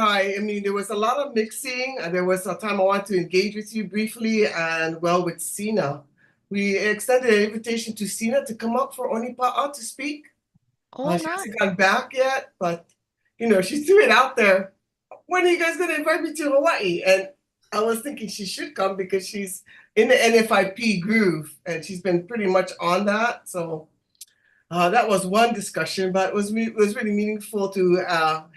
hi. I mean, there was a lot of mixing, and there was a time I wanted to engage with you briefly, and well, with Sina. We extended an invitation to Sina to come up for Onipa'a to speak. Oh, She nice. hasn't gone back yet, but you know, she threw it out there. When are you guys gonna invite me to Hawaii? And I was thinking she should come because she's in the NFIP groove, and she's been pretty much on that. So that was one discussion, but it was really meaningful to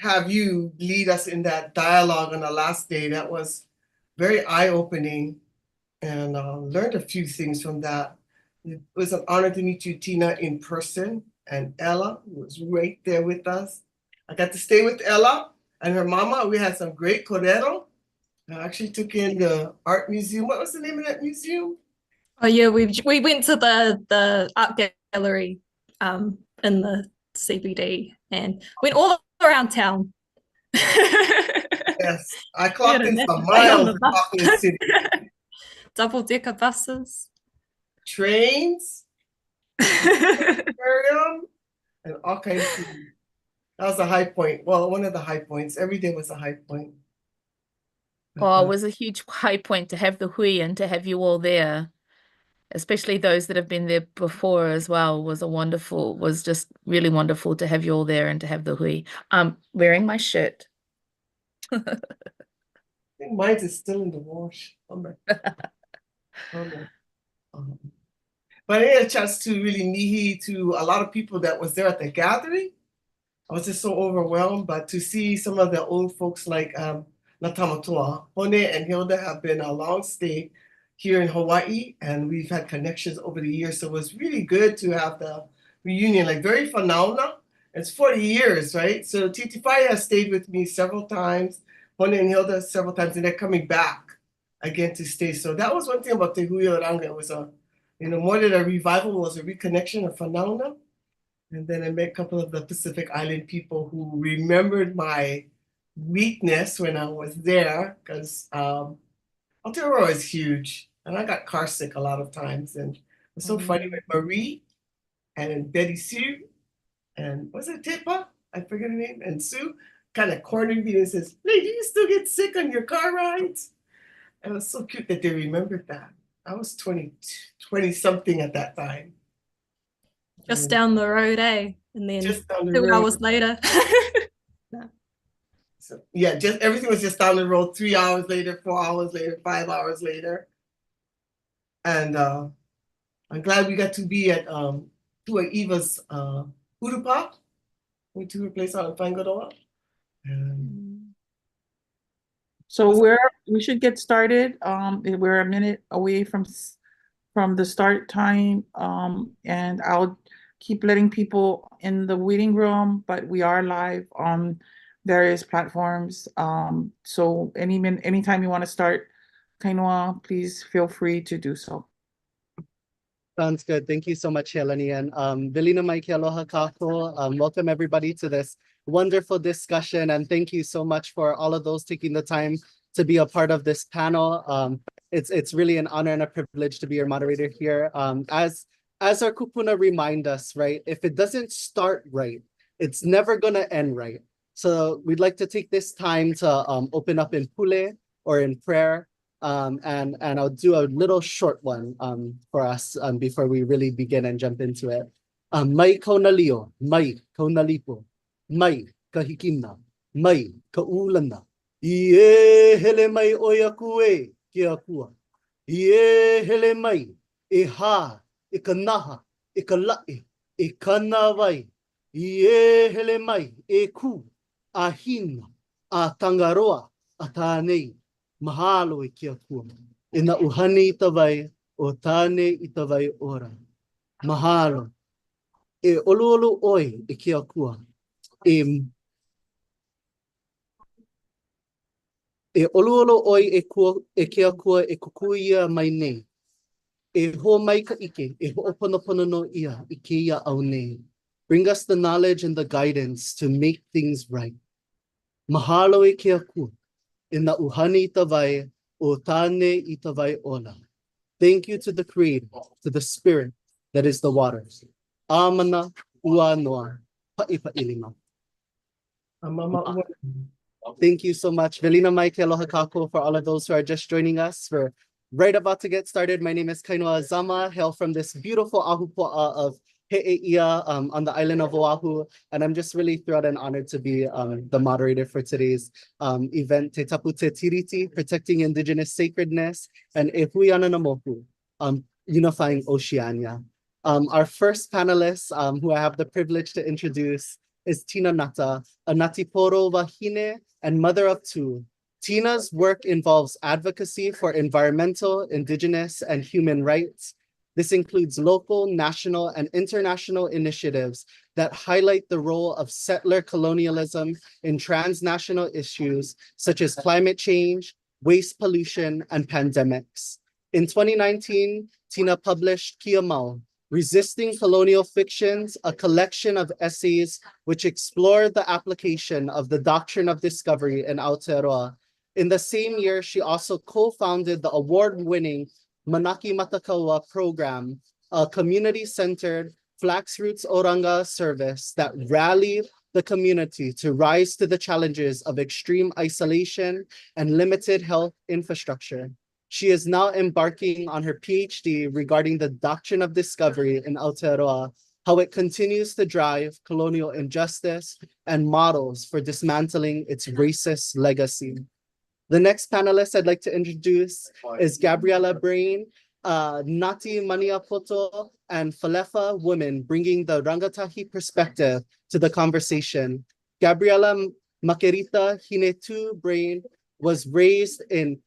have you lead us in that dialogue on the last day. That was very eye-opening, and learned a few things from that. It was an honor to meet you, Tina, in person, and Ella was right there with us. I got to stay with Ella and her mama. We had some great corero. I actually took in the art museum. What was the name of that museum? Oh yeah, we went to the art gallery in the CBD and went all around town. Yes, I clocked in some miles in Auckland City. Double-decker buses. Trains. Aquarium, and all kinds of things. That was a high point. Well, one of the high points. Every day was a high point. Oh, it was a huge high point to have the hui and to have you all there, especially those that have been there before as well. Was just really wonderful to have you all there and to have the hui. Wearing my shirt. I think mine is still in the wash. But I had a chance to really nihi to a lot of people that was there at the gathering. I was just so overwhelmed, but to see some of the old folks like Natamatoa, Hone and Hilda have been a long stay here in Hawaii, and we've had connections over the years. So it was really good to have the reunion, like very phenomenal. It's 40 years, right? So Titi Whai has stayed with me several times, Hone and Hilda several times, and they're coming back again to stay. So that was one thing about Te Hui Oranga. It was more than a revival, it was a reconnection, a phenomenon. And then I met a couple of the Pacific Island people who remembered my weakness when I was there, because Aotearoa is huge, and I got car sick a lot of times. And it was so funny with Marie and Betty Sue, and was it Tepa? I forget her name. And Sue kind of cornered me and says, "Hey, do you still get sick on your car rides?" And it was so cute that they remembered that. I was 20 something at that time. Just down the road, eh? And then just down the 2 road. hours later. So, yeah, just everything was just down the road. 3 hours later, 4 hours later, 5 hours later. And I'm glad we got to be at Tua Eva's Urupa. Went to her place out in Whangaroa. So we should get started. We're a minute away from the start time, and I'll keep letting people in the waiting room, but we are live on various platforms. So anytime you want to start, Kainoa, please feel free to do so. Sounds good. Thank you so much, Heleni. And Velina Maiki Aloha Kako. Welcome everybody to this wonderful discussion. And thank you so much for all of those taking the time to be a part of this panel. It's really an honor and a privilege to be your moderator here. As our kupuna remind us, right? If it doesn't start right, it's never gonna end right. So we'd like to take this time to open up in pule or in prayer. And I'll do a little short one for us before we really begin and jump into it. Mai kauna lio, mai kauna lipo, mai kahikina, mai kaulana. Ie hele mai oia kue kia kua. Ie hele mai e ha, e kanaha, e kalai, e kanawai. Ie hele mai e ku, a hina, a tangaroa, a tānei. Mahalo e kia kua. E na uhani i tawai o tāne i tawai ora. Mahalo. E oluolu oi e kia kua. E oluolu oi e kia kua e kukuia mai nei. E ho mai ka ike, e ho oponopono no ia i ke ia au nei. Bring us the knowledge and the guidance to make things right. Mahalo e kia kua. In the uhani tawai o tāne i tawai ola. Thank you to the Creator, to the Spirit that is the waters. Amana ua noa pa'i pa'ilinga. Mama Thank you so much. Velina mai ke aloha kākou for all of those who are just joining us. We're right about to get started. My name is Kainoa Azama, hail from this beautiful ahupua'a of He'eia on the island of Oahu. And I'm just really thrilled and honored to be the moderator for today's event, Te Tapu Te Tiriti, Protecting Indigenous Sacredness, and E Hui Ana na Moku, Unifying Oceania. Our first panelist, who I have the privilege to introduce, is Tina Ngata, a Ngati Porou wahine and mother of two. Tina's work involves advocacy for environmental, indigenous, and human rights. This includes local, national, and international initiatives that highlight the role of settler colonialism in transnational issues such as climate change, waste pollution, and pandemics. In 2019, Tina published Kia Mau, Resisting Colonial Fictions, a collection of essays which explore the application of the doctrine of discovery in Aotearoa. In the same year, she also co-founded the award-winning Manaki Matakaua program, a community-centered Flax Roots Oranga service that rallied the community to rise to the challenges of extreme isolation and limited health infrastructure. She is now embarking on her PhD regarding the doctrine of discovery in Aotearoa, how it continues to drive colonial injustice and models for dismantling its racist legacy. The next panelist I'd like to introduce is Gariella Brayne, Ngati Maniapoto and Falefā women bringing the Rangatahi perspective to the conversation. Gariella Makerita Hinetu Brayne was raised in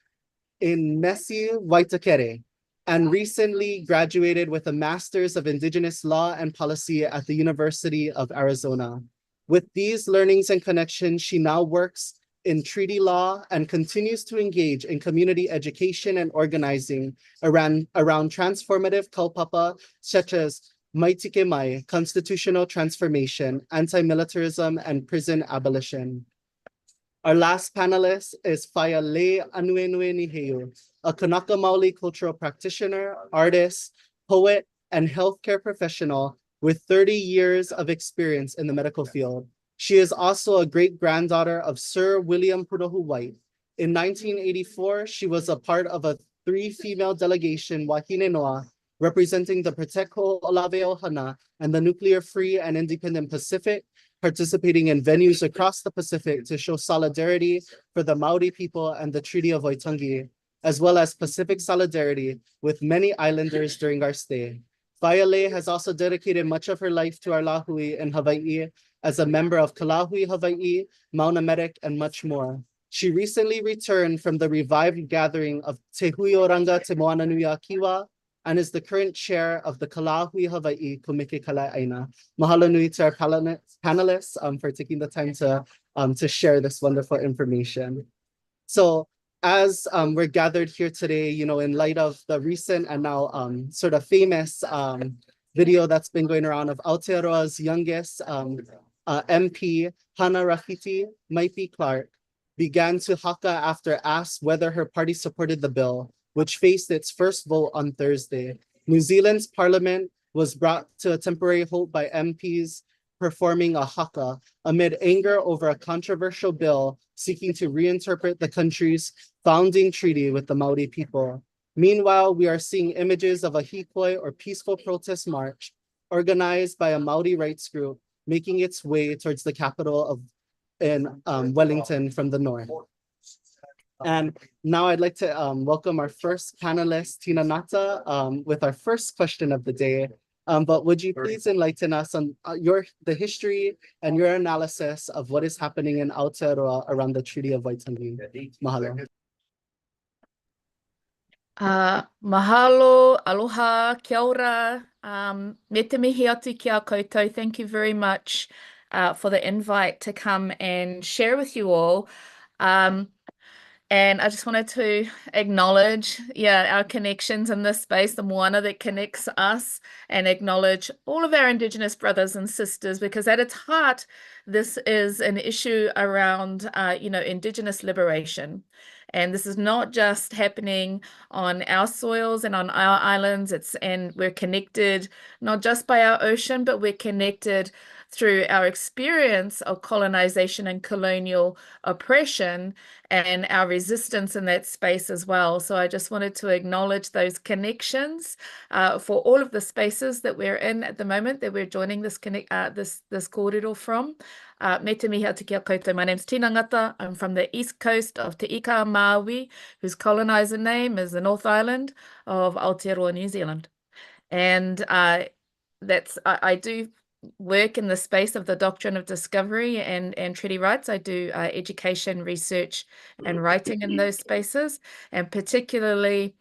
Mesi, Waitakere, and recently graduated with a Master's of Indigenous Law and Policy at the University of Arizona. With these learnings and connections, she now works in treaty law and continues to engage in community education and organizing around transformative kaupapa such as Maitike Mai, constitutional transformation, anti-militarism, and prison abolition. Our last panelist is Leianuanue Niheu, a Kanaka Maoli cultural practitioner, artist, poet, and healthcare professional with 30 years of experience in the medical field. She is also a great-granddaughter of Sir William Punahu White. In 1984, she was a part of a 3-female delegation Wahine Noa, representing the Protect Olave Ohana and the nuclear-free and independent Pacific, participating in venues across the Pacific to show solidarity for the Maori people and the Treaty of Waitangi, as well as Pacific solidarity with many islanders during our stay. Lei has also dedicated much of her life to our Lāhui in Hawaiʻi as a member of Kalāhui Hawaiʻi, Mauna Medic, and much more. She recently returned from the revived gathering of Te Hui Oranga Te Moana Nui a Kiwa and is the current chair of the Kalāhui Hawaiʻi Komike Kalaiʻāina. Mahalo nui to our panelists for taking the time to share this wonderful information. So as we're gathered here today, you know, in light of the recent and now sort of famous video that's been going around of Aotearoa's youngest MP, Hana Rahiti Maipi Clark, began to haka after asked whether her party supported the bill, which faced its first vote on Thursday. New Zealand's parliament was brought to a temporary halt by MPs performing a haka amid anger over a controversial bill seeking to reinterpret the country's founding treaty with the Maori people. Meanwhile, we are seeing images of a hikoi or peaceful protest march organized by a Maori rights group making its way towards the capital in Wellington from the north. And now I'd like to welcome our first panelist, Tina Ngata, with our first question of the day. But would you please enlighten us on the history and your analysis of what is happening in Aotearoa around the Treaty of Waitangi? Mahalo. Mahalo, aloha, kia ora, me te mihi atu ki a koutou. Thank you very much for the invite to come and share with you all. And I just wanted to acknowledge, our connections in this space, the moana that connects us, and acknowledge all of our Indigenous brothers and sisters, because at its heart, this is an issue around, Indigenous liberation. And this is not just happening on our soils and on our islands. And we're connected not just by our ocean, but we're connected through our experience of colonization and colonial oppression and our resistance in that space as well. So I just wanted to acknowledge those connections for all of the spaces that we're in at the moment, that we're joining this kōrero from. Me te mihi atu kia koutou. My name's Tina Ngata. I'm from the east coast of Te Ika Maui, whose colonizer name is the North Island of Aotearoa, New Zealand. And I do work in the space of the doctrine of discovery and treaty rights. I do education, research, and writing in those spaces, and particularly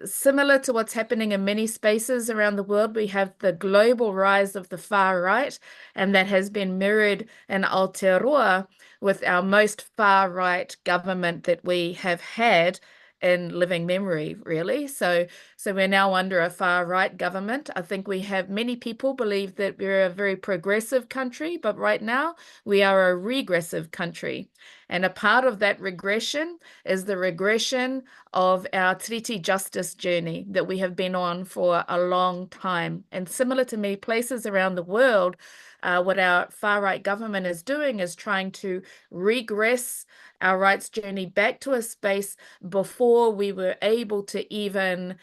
similar to what's happening in many spaces around the world, we have the global rise of the far right, and that has been mirrored in Aotearoa with our most far right government that we have had in living memory, really. So we're now under a far right government. I think we have many people believe that we're a very progressive country, but right now we are a regressive country. And a part of that regression is the regression of our treaty justice journey that we have been on for a long time. And similar to many places around the world, what our far right government is doing is trying to regress our rights journey back to a space before we were able to even,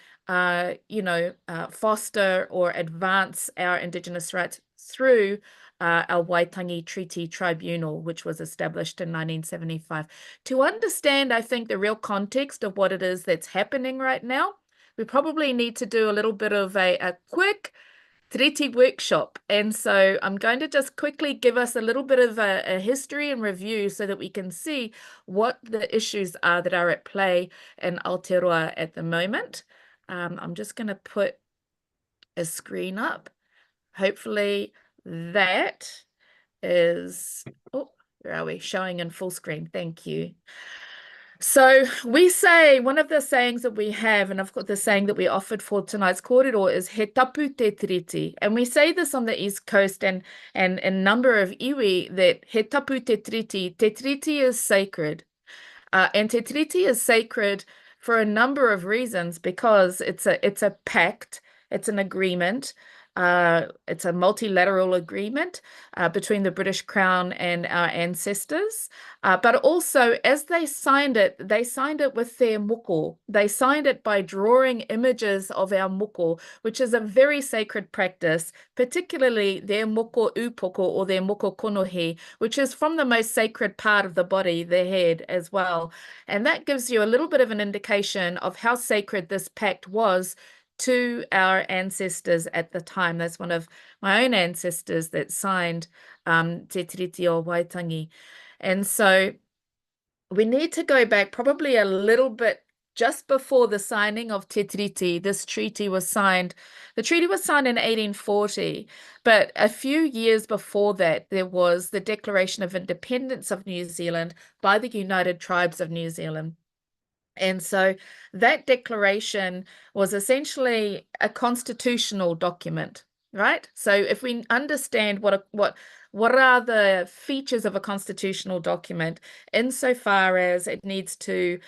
foster or advance our Indigenous rights through our Waitangi Treaty Tribunal, which was established in 1975. To understand, I think, the real context of what it is that's happening right now, we probably need to do a little bit of a quick Tiriti workshop. And so I'm going to just quickly give us a little bit of a history and review so that we can see what the issues are that are at play in Aotearoa at the moment. I'm just going to put a screen up. Hopefully that is, oh, where are we? Showing in full screen. Thank you. So we say, one of the sayings that we have, and I've got the saying that we offered for tonight's kōrero is he tapu te tiriti. And we say this on the East Coast and a number of iwi, that he tapu te tiriti is sacred. And te tiriti is sacred for a number of reasons, because it's a pact, it's an agreement. It's a multilateral agreement between the British Crown and our ancestors. But also, as they signed it with their moko. They signed it by drawing images of our moko, which is a very sacred practice, particularly their moko upoko or their moko konohi, which is from the most sacred part of the body, the head as well. And that gives you a little bit of an indication of how sacred this pact was to our ancestors at the time. That's one of my own ancestors that signed Te Treaty of Waitangi. And so we need to go back probably a little bit just before the signing of Te Treaty. This treaty was signed. The treaty was signed in 1840, but a few years before that, there was the Declaration of Independence of New Zealand by the United Tribes of New Zealand. And so that declaration was essentially a constitutional document, right? So if we understand what are the features of a constitutional document, insofar as it needs to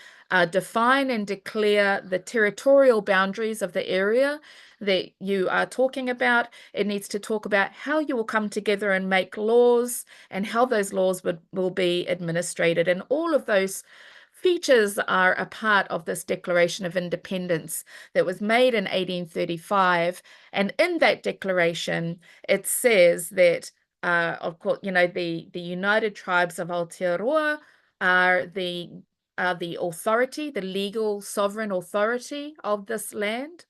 define and declare the territorial boundaries of the area that you are talking about, it needs to talk about how you will come together and make laws and how those laws will be administrated. And all of those features are a part of this Declaration of Independence that was made in 1835. And in that declaration, it says that, of course, the United Tribes of Aotearoa are the authority, the legal sovereign authority of this land,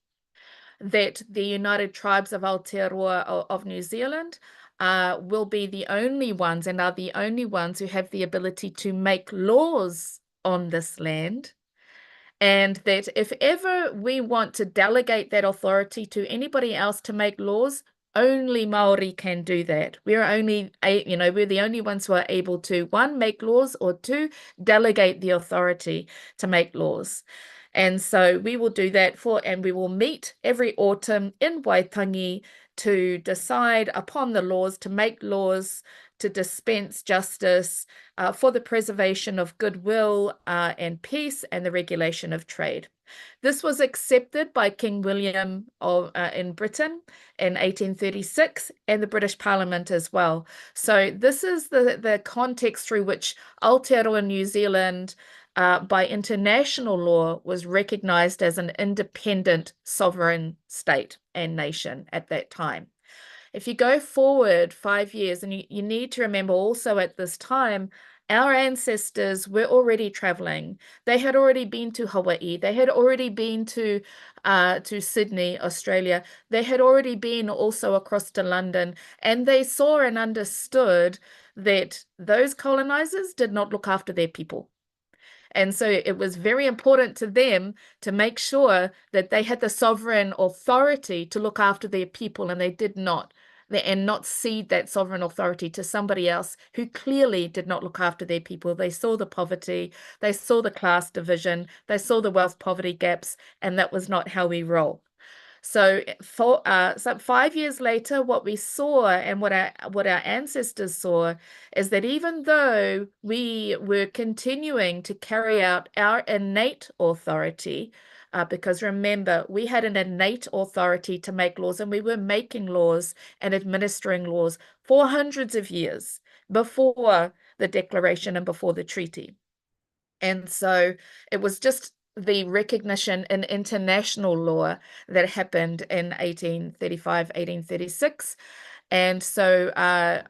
that the United Tribes of Aotearoa of New Zealand will be the only ones and are the only ones who have the ability to make laws on this land, and that if ever we want to delegate that authority to anybody else to make laws, only Maori can do that. We're the only ones who are able to, one, make laws, or two, delegate the authority to make laws. And so we will do that and we will meet every autumn in Waitangi to decide upon the laws, to make laws to dispense justice for the preservation of goodwill and peace and the regulation of trade. This was accepted by King William in Britain in 1836 and the British Parliament as well. So this is the context through which Aotearoa New Zealand, by international law, was recognized as an independent sovereign state and nation at that time. If you go forward 5 years, and you need to remember also at this time, our ancestors were already traveling. They had already been to Hawaiʻi. They had already been to Sydney, Australia. They had already been also across to London, and they saw and understood that those colonizers did not look after their people. And so it was very important to them to make sure that they had the sovereign authority to look after their people, and they did not. And not cede that sovereign authority to somebody else who clearly did not look after their people. They saw the poverty, they saw the class division, they saw the wealth poverty gaps, and that was not how we roll. So 5 years later, what we saw and what our ancestors saw is that even though we were continuing to carry out our innate authority, because remember, we had an innate authority to make laws, and we were making laws and administering laws for hundreds of years before the declaration and before the treaty. And so it was just the recognition in international law that happened in 1835, 1836. And so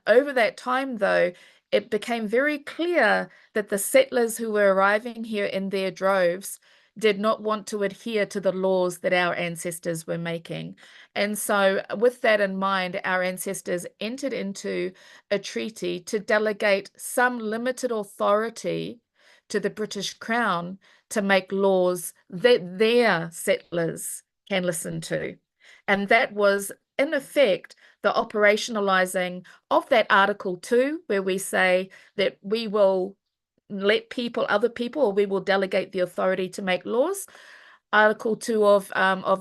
over that time, though, it became very clear that the settlers who were arriving here in their droves did not want to adhere to the laws that our ancestors were making. And so with that in mind, our ancestors entered into a treaty to delegate some limited authority to the British Crown to make laws that their settlers can listen to. And that was, in effect, the operationalizing of that Article 2, where we say that we will let other people, or we will delegate the authority to make laws. Article 2 of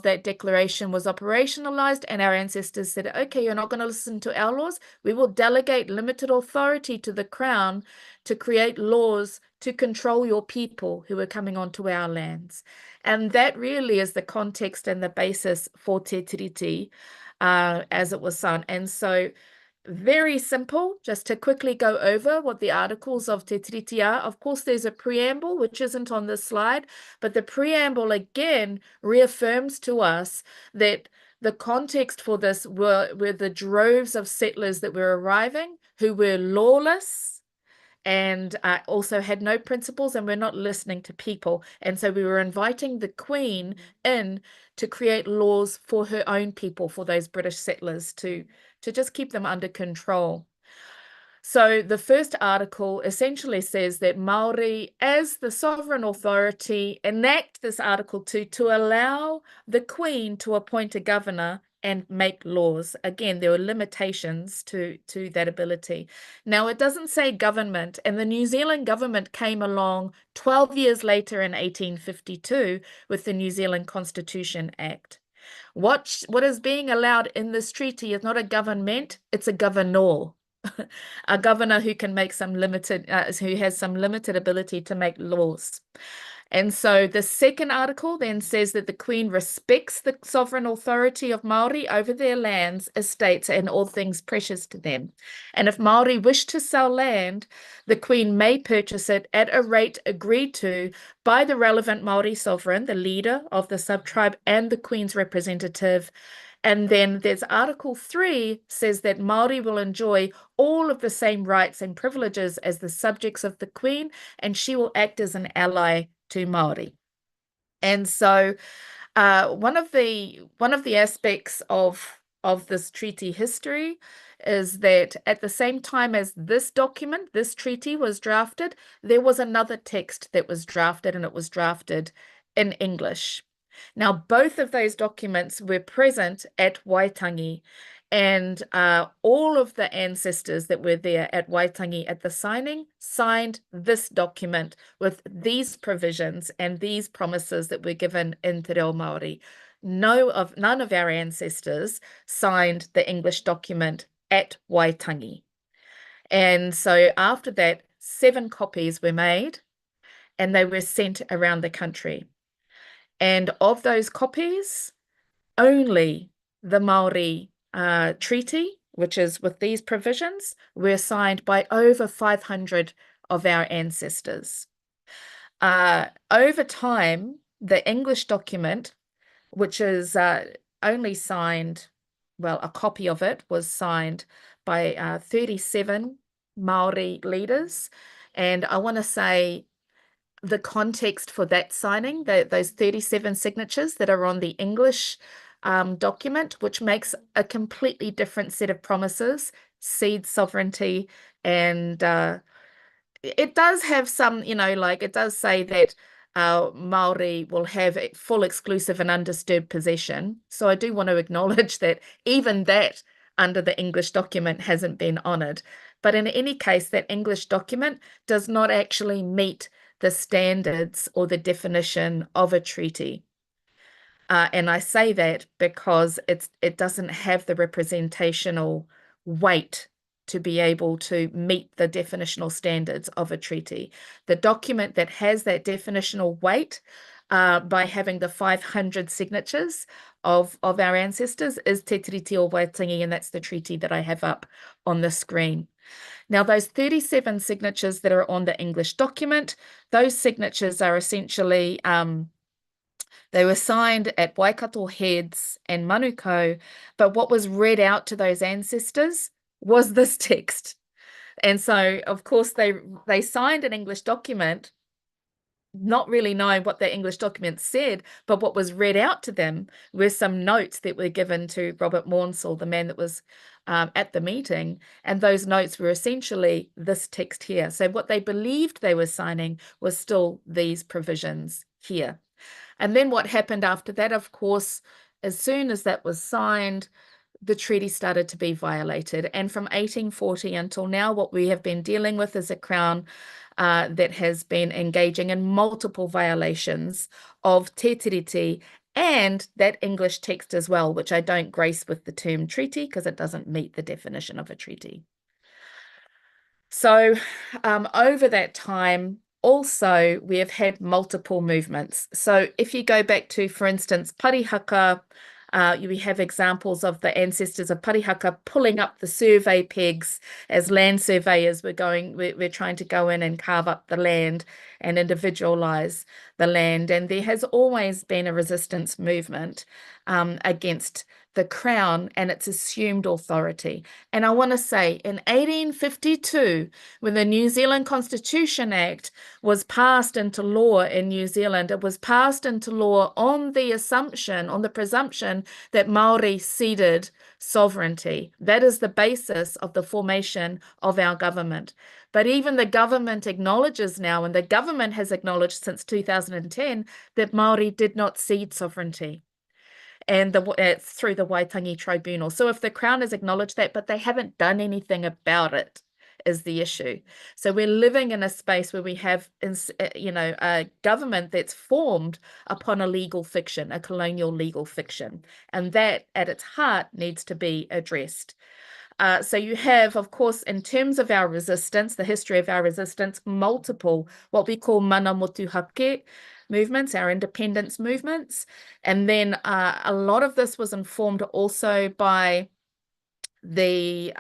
that declaration was operationalized, and our ancestors said, okay, you're not going to listen to our laws. We will delegate limited authority to the Crown to create laws to control your people who are coming onto our lands. And that really is the context and the basis for Te Tiriti as it was signed. And so very simple, just to quickly go over what the articles of Te Tiriti are. Of course, there's a preamble, which isn't on this slide, but the preamble again reaffirms to us that the context for this were the droves of settlers that were arriving who were lawless and also had no principles and were not listening to people. And so we were inviting the Queen in to create laws for her own people, for those British settlers to just keep them under control. So the first article essentially says that Maori, as the sovereign authority, enact this Article 2 to allow the Queen to appoint a governor and make laws. Again, there were limitations to that ability. Now, it doesn't say government, and the New Zealand government came along 12 years later in 1852 with the New Zealand Constitution Act. What is being allowed in this treaty is not a government, it's a governor. A governor who can make some limited, who has some limited ability to make laws. And so the second article then says that the Queen respects the sovereign authority of Maori over their lands, estates, and all things precious to them. And if Maori wish to sell land, the Queen may purchase it at a rate agreed to by the relevant Maori sovereign, the leader of the sub-tribe, and the Queen's representative. And then there's Article 3 says that Maori will enjoy all of the same rights and privileges as the subjects of the Queen, and she will act as an ally to Maori. And so one of the aspects of this treaty history is that at the same time as this document, this treaty was drafted, there was another text that was drafted, and it was drafted in English. Now, both of those documents were present at Waitangi, and all of the ancestors that were there at Waitangi at the signing signed this document with these provisions and these promises that were given in Te Reo Māori. None of our ancestors signed the English document at Waitangi. And so after that, 7 copies were made and they were sent around the country. And of those copies, only the Maori Treaty, which is with these provisions, were signed by over 500 of our ancestors. Over time, the English document, which is only signed, well, a copy of it was signed by 37 Maori leaders. And I want to say the context for that signing, those 37 signatures that are on the English document, which makes a completely different set of promises, cede sovereignty, and it does have some, like it does say that Maori will have full, exclusive and undisturbed possession. So I do want to acknowledge that even that under the English document hasn't been honoured. But in any case, that English document does not actually meet the standards or the definition of a treaty. And I say that because it doesn't have the representational weight to be able to meet the definitional standards of a treaty. The document that has that definitional weight by having the 500 signatures of our ancestors is Te Treaty of Waitangi, and that's the treaty that I have up on the screen. Now, those 37 signatures that are on the English document, those signatures are essentially, they were signed at Waikato Heads and Manukau, but what was read out to those ancestors was this text. And so, of course, they signed an English document, not really knowing what the English document said, but what was read out to them were some notes that were given to Robert Maunsell, the man that was at the meeting, and those notes were essentially this text here. So what they believed they were signing was still these provisions here. And then what happened after that, of course, as soon as that was signed, the treaty started to be violated. And from 1840 until now, what we have been dealing with is a crown that has been engaging in multiple violations of Te Tiriti and that English text as well, which I don't grace with the term treaty because it doesn't meet the definition of a treaty. So over that time, also, we have had multiple movements. So if you go back to, for instance, Parihaka, we have examples of the ancestors of Parihaka pulling up the survey pegs as land surveyors we're trying to go in and carve up the land and individualize the land. And there has always been a resistance movement against the Crown and its assumed authority. And I want to say in 1852, when the New Zealand Constitution Act was passed into law in New Zealand, it was passed into law on the presumption that Maori ceded sovereignty. That is the basis of the formation of our government. But even the government acknowledges now, and the government has acknowledged since 2010, that Maori did not cede sovereignty. And through the Waitangi Tribunal. So if the Crown has acknowledged that, but they haven't done anything about it, is the issue. So we're living in a space where we have, a government that's formed upon a legal fiction, a colonial legal fiction, and that at its heart needs to be addressed. So you have, of course, in terms of our resistance, the history of our resistance, multiple what we call mana motu hake movements, our independence movements. And then a lot of this was informed also by the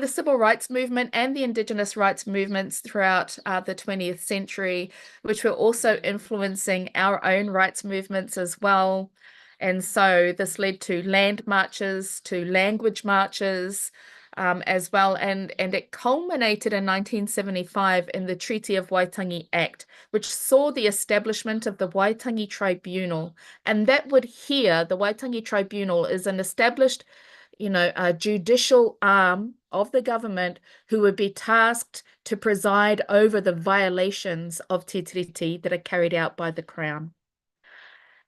civil rights movement and the Indigenous rights movements throughout the 20th century, which were also influencing our own rights movements as well. And so this led to land marches, to language marches, as well, and it culminated in 1975 in the Treaty of Waitangi Act, which saw the establishment of the Waitangi Tribunal, and that would hear the Waitangi Tribunal is an established, a judicial arm of the government who would be tasked to preside over the violations of Te Tiriti that are carried out by the Crown,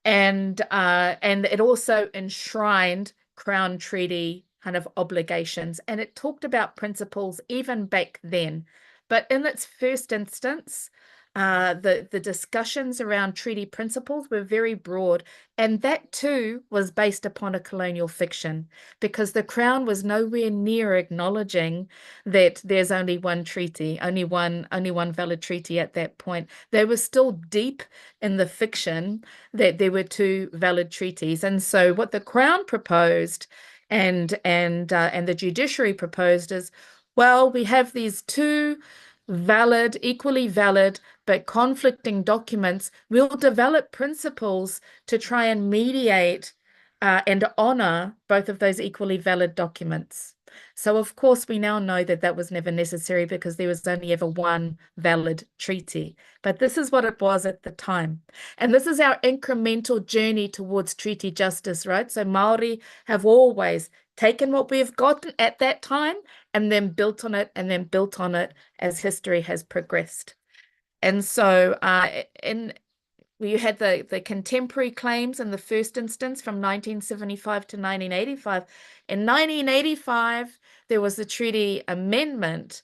and it also enshrined Crown Treaty kind of obligations, and it talked about principles even back then. But in its first instance, the discussions around treaty principles were very broad, and that too was based upon a colonial fiction, because the Crown was nowhere near acknowledging that there's only one treaty, only one valid treaty at that point. They were still deep in the fiction that there were two valid treaties, and so what the Crown proposed and the judiciary proposed is, well, we have these two valid, equally valid, but conflicting documents. We'll develop principles to try and mediate and honor both of those equally valid documents. So, of course, we now know that that was never necessary because there was only ever one valid treaty. But this is what it was at the time. And this is our incremental journey towards treaty justice, right? So Maori have always taken what we've gotten at that time and then built on it and then built on it as history has progressed. And so you had the contemporary claims in the first instance from 1975 to 1985. In 1985, there was the Treaty Amendment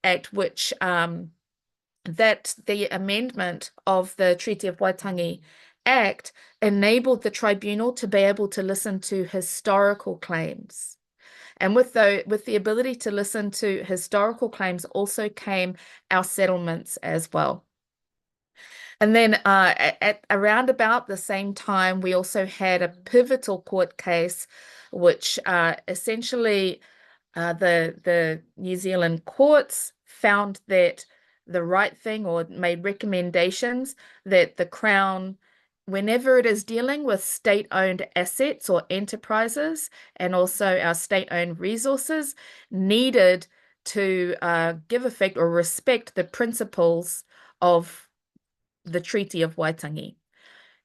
Act, which that the amendment of the Treaty of Waitangi Act enabled the tribunal to be able to listen to historical claims. And with the ability to listen to historical claims also came our settlements as well. And then at around about the same time, we also had a pivotal court case, which essentially the New Zealand courts found that the right thing, or made recommendations that the Crown, whenever it is dealing with state-owned assets or enterprises, and also our state-owned resources, needed to give effect or respect the principles of the Treaty of Waitangi.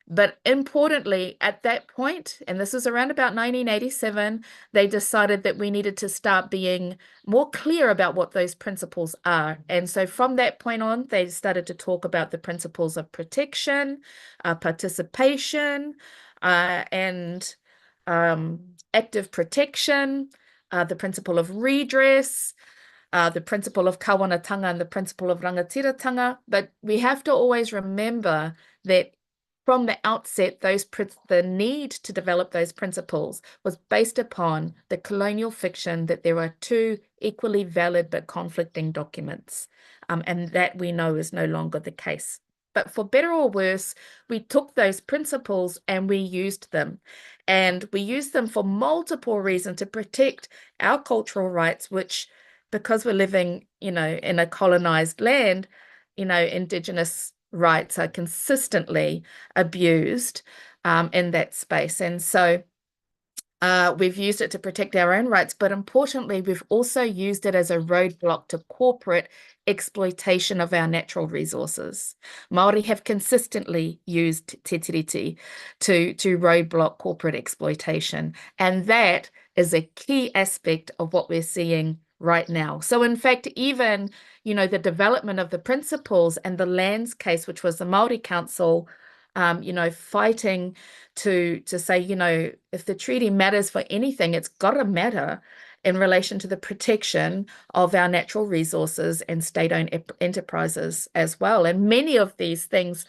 But importantly, at that point, and this was around about 1987, they decided that we needed to start being more clear about what those principles are. And so from that point on, they started to talk about the principles of protection, participation, and active protection, the principle of redress, the principle of kawanatanga, and the principle of rangatiratanga. But we have to always remember that from the outset, the need to develop those principles was based upon the colonial fiction that there are two equally valid but conflicting documents, and that we know is no longer the case. But for better or worse, we took those principles and we used them. And we used them for multiple reasons to protect our cultural rights, which, because we're living, in a colonized land, Indigenous rights are consistently abused in that space. And so we've used it to protect our own rights, but importantly, we've also used it as a roadblock to corporate exploitation of our natural resources. Māori have consistently used te tiriti to roadblock corporate exploitation, and that is a key aspect of what we're seeing right now. So in fact, even, the development of the principles and the lands case, which was the Māori Council, fighting to say, if the treaty matters for anything, it's got to matter in relation to the protection of our natural resources and state-owned enterprises as well. And many of the things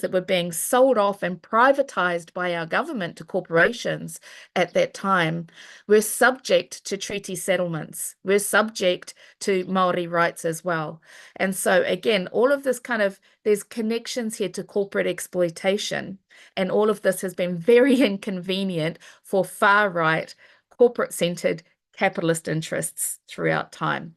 that were being sold off and privatized by our government to corporations at that time were subject to treaty settlements, were subject to Māori rights as well. And so again, all of this there's connections here to corporate exploitation, and all of this has been very inconvenient for far-right, corporate-centered capitalist interests throughout time.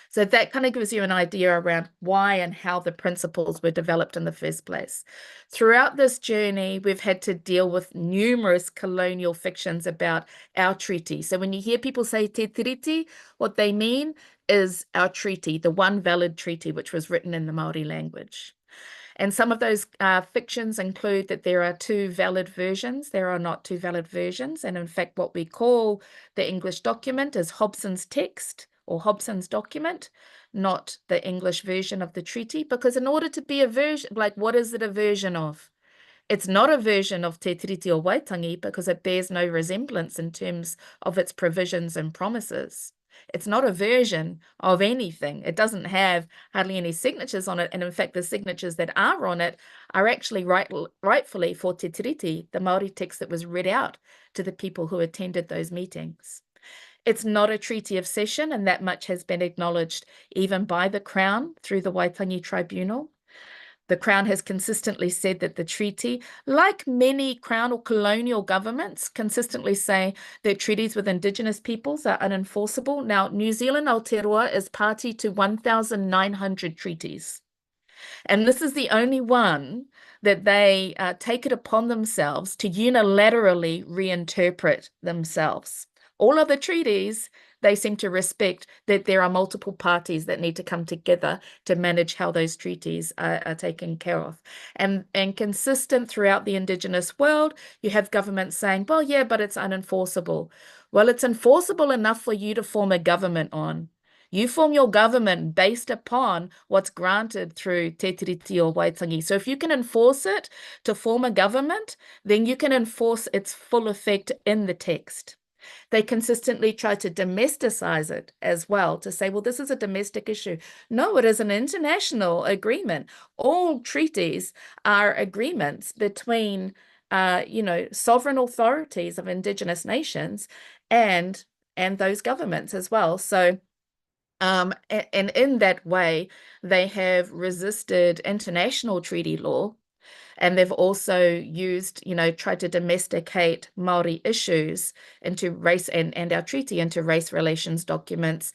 So that kind of gives you an idea around why and how the principles were developed in the first place. Throughout this journey, we've had to deal with numerous colonial fictions about our treaty. So when you hear people say te tiriti, what they mean is our treaty, the one valid treaty which was written in the Māori language. And some of those fictions include that there are two valid versions. There are not two valid versions. And in fact, what we call the English document is Hobson's text or Hobson's document, not the English version of the treaty. Because in order to be a version, what is it a version of? It's not a version of Te Tiriti o Waitangi because it bears no resemblance in terms of its provisions and promises. It's not a version of anything. It doesn't have hardly any signatures on it. And in fact, the signatures that are on it are actually rightfully for Te Tiriti, the Maori text that was read out to the people who attended those meetings. It's not a treaty of cession, and that much has been acknowledged even by the Crown through the Waitangi Tribunal. The Crown has consistently said that the treaty, like many Crown or colonial governments, consistently say that treaties with Indigenous peoples are unenforceable. Now, New Zealand Aotearoa is party to 1,900 treaties. And this is the only one that they take it upon themselves to unilaterally reinterpret themselves. All other treaties, they seem to respect that there are multiple parties that need to come together to manage how those treaties are taken care of. And consistent throughout the Indigenous world, you have governments saying, well, yeah, but it's unenforceable. Well, it's enforceable enough for you to form a government on. You form your government based upon what's granted through Te Tiriti or Waitangi. So if you can enforce it to form a government, then you can enforce its full effect in the text. They consistently try to domesticize it as well, to say, well, this is a domestic issue. No, it is an international agreement. All treaties are agreements between, sovereign authorities of Indigenous nations and those governments as well. So, and in that way, they have resisted international treaty law. And they've also used, tried to domesticate Maori issues into race and our treaty into race relations documents.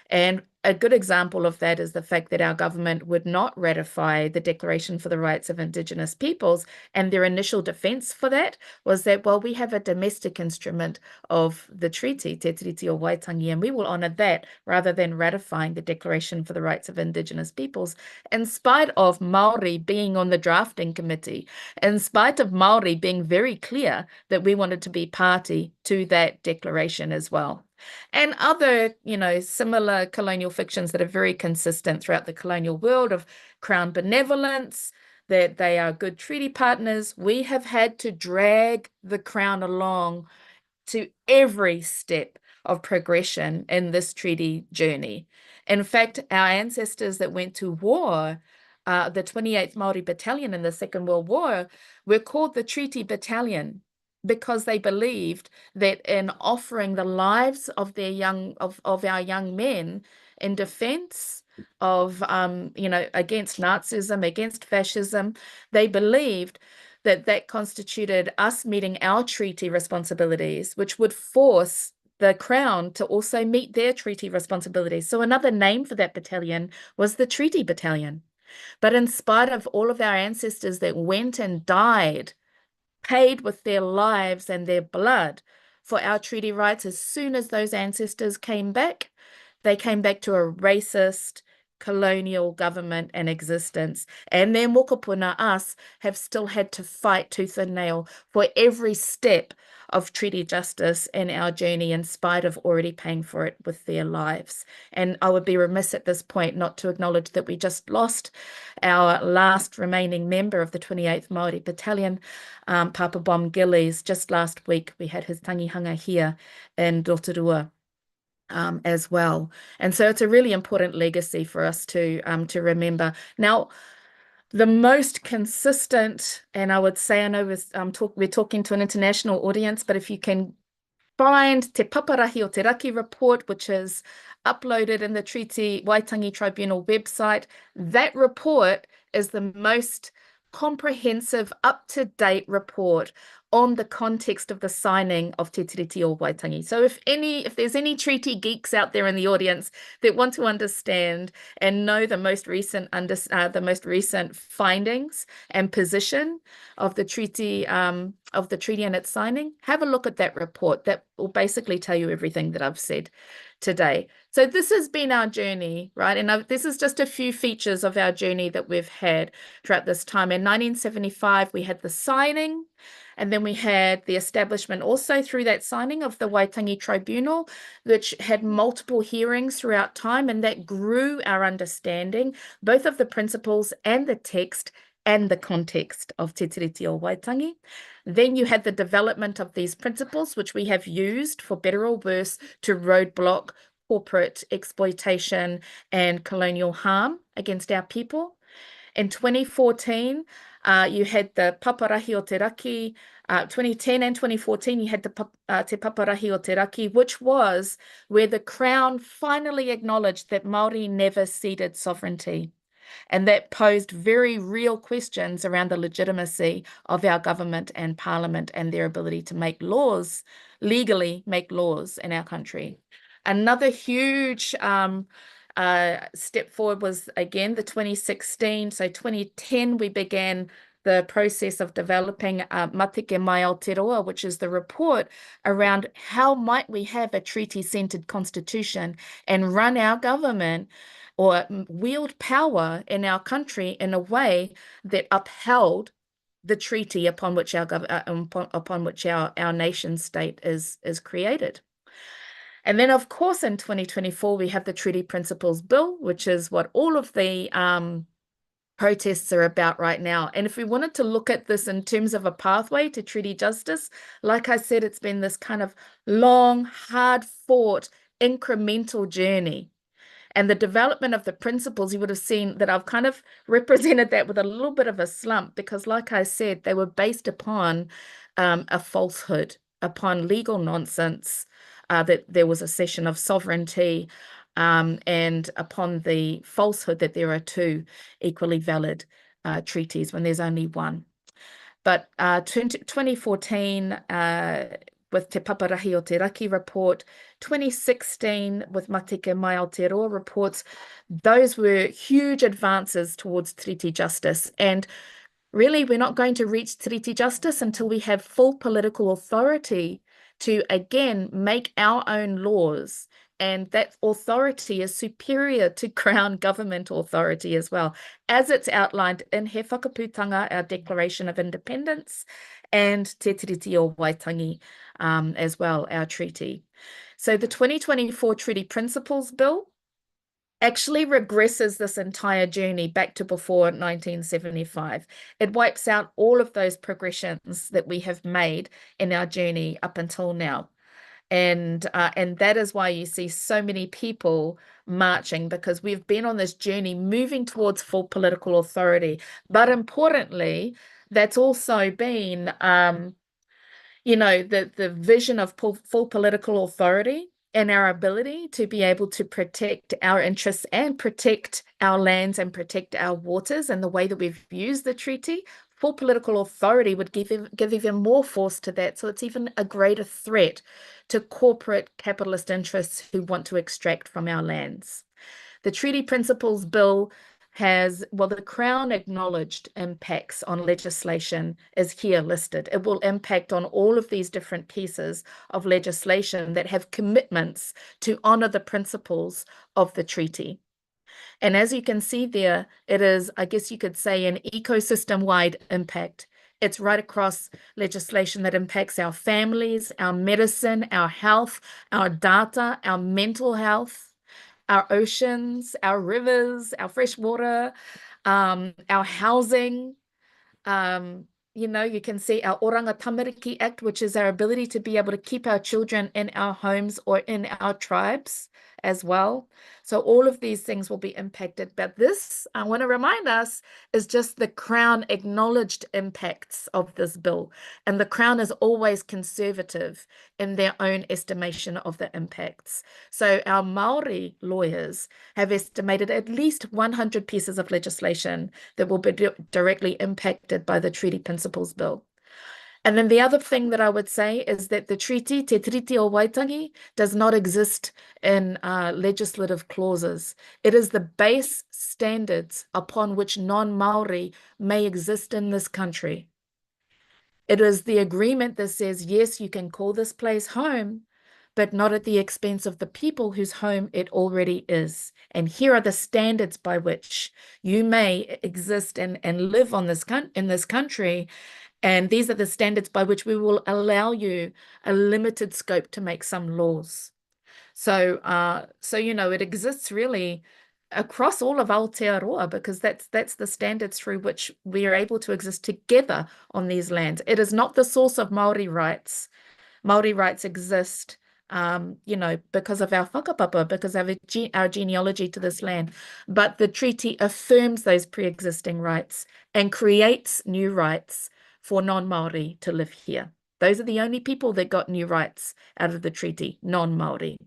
And a good example of that is the fact that our government would not ratify the Declaration for the Rights of Indigenous Peoples. And their initial defense for that was that, well, we have a domestic instrument of the treaty, Te Tiriti o Waitangi, and we will honor that rather than ratifying the Declaration for the Rights of Indigenous Peoples, in spite of Maori being on the drafting committee, in spite of Maori being very clear that we wanted to be party to that declaration as well. And other, similar colonial fictions that are very consistent throughout the colonial world of Crown benevolence, that they are good treaty partners. We have had to drag the Crown along to every step of progression in this treaty journey. In fact, our ancestors that went to war, the 28th Māori Battalion in the Second World War, were called the Treaty Battalion, because they believed that in offering the lives of their our young men in defense of, against Nazism, against fascism, they believed that constituted us meeting our treaty responsibilities, which would force the Crown to also meet their treaty responsibilities. So another name for that battalion was the Treaty Battalion. But in spite of all of our ancestors that went and died, paid with their lives and their blood for our treaty rights, as soon as those ancestors came back, they came back to a racist colonial government and existence. And their mokopuna, us, have still had to fight tooth and nail for every step of treaty justice in our journey, in spite of already paying for it with their lives. And I would be remiss at this point not to acknowledge that we just lost our last remaining member of the 28th Māori Battalion, Papa Bom Gillies. Just last week, we had his tangihanga here in Rotorua. As well. And so it's a really important legacy for us to remember. Now, the most consistent, and I would say, I know we're talking to an international audience, but if you can find Te Paparahi o Te Raki report, which is uploaded in the Treaty Waitangi Tribunal website, that report is the most comprehensive, up-to-date report on the context of the signing of Te Tiriti o Waitangi. So if there's any treaty geeks out there in the audience that want to understand and know the most recent findings and position of the treaty and its signing, have a look at that report. That will basically tell you everything that I've said today. So this has been our journey, right? And this is just a few features of our journey that we've had throughout this time. In 1975, we had the signing, and then we had the establishment also through that signing of the Waitangi Tribunal, which had multiple hearings throughout time, and that grew our understanding, both of the principles and the text and the context of Te Tiriti o Waitangi. Then you had the development of these principles, which we have used for better or worse to roadblock corporate exploitation and colonial harm against our people. In 2014, you had the Paparahi o Te Raki. 2010 and 2014, you had the Te Paparahi o Te Raki, which was where the Crown finally acknowledged that Māori never ceded sovereignty. And that posed very real questions around the legitimacy of our government and parliament and their ability to make laws, legally make laws in our country. Another huge step forward was, again, the 2016. So 2010, we began the process of developing Matike Mai Aotearoa, which is the report around how might we have a treaty-centered constitution and run our government or wield power in our country in a way that upheld the treaty upon which our nation state is created. And then, of course, in 2024, we have the Treaty Principles Bill, which is what all of the protests are about right now. And if we wanted to look at this in terms of a pathway to treaty justice, like I said, it's been this kind of long, hard-fought, incremental journey. And the development of the principles, you would have seen that I've kind of represented that with a little bit of a slump, because like I said, they were based upon a falsehood, upon legal nonsense, that there was a cession of sovereignty, and upon the falsehood that there are two equally valid treaties when there's only one. But 2014, with Te Paparahi o Te Raki report, 2016 with Matike Mai Aotearoa reports, those were huge advances towards treaty justice. And really, we're not going to reach treaty justice until we have full political authority to, again, make our own laws. And that authority is superior to Crown government authority as well, as it's outlined in He Whakaputanga, our Declaration of Independence, and Te Treaty of Waitangi as well, our treaty. So the 2024 Treaty Principles Bill actually regresses this entire journey back to before 1975. It wipes out all of those progressions that we have made in our journey up until now. And that is why you see so many people marching, because we've been on this journey moving towards full political authority. But importantly, that's also been, the vision of full political authority and our ability to be able to protect our interests and protect our lands and protect our waters, and the way that we've used the treaty. Full political authority would give even more force to that. So it's even a greater threat to corporate capitalist interests who want to extract from our lands. The Treaty Principles Bill has, well, the Crown acknowledged impacts on legislation is here listed. It will impact on all of these different pieces of legislation that have commitments to honor the principles of the treaty. And as you can see there, it is, I guess you could say, an ecosystem-wide impact. It's right across legislation that impacts our families, our medicine, our health, our data, our mental health, our oceans, our rivers, our fresh water, our housing. You can see our Oranga Tamariki Act, which is our ability to be able to keep our children in our homes or in our tribes as well. So all of these things will be impacted. But this, I want to remind us, is just the Crown acknowledged impacts of this bill. And the Crown is always conservative in their own estimation of the impacts. So our Maori lawyers have estimated at least 100 pieces of legislation that will be directly impacted by the Treaty Principles Bill. And then the other thing that I would say is that the treaty, Te Treaty of Waitangi, does not exist in legislative clauses. It is the base standards upon which non-Maori may exist in this country. It is the agreement that says, yes, you can call this place home, but not at the expense of the people whose home it already is. And here are the standards by which you may exist and live on in this country. And these are the standards by which we will allow you a limited scope to make some laws. So it exists really across all of Aotearoa, because that's the standards through which we are able to exist together on these lands. It is not the source of Maori rights. Maori rights exist you know, because of our whakapapa, because of our genealogy to this land. But the treaty affirms those pre-existing rights and creates new rights for non-Maori to live here. Those are the only people that got new rights out of the treaty, non-Maori.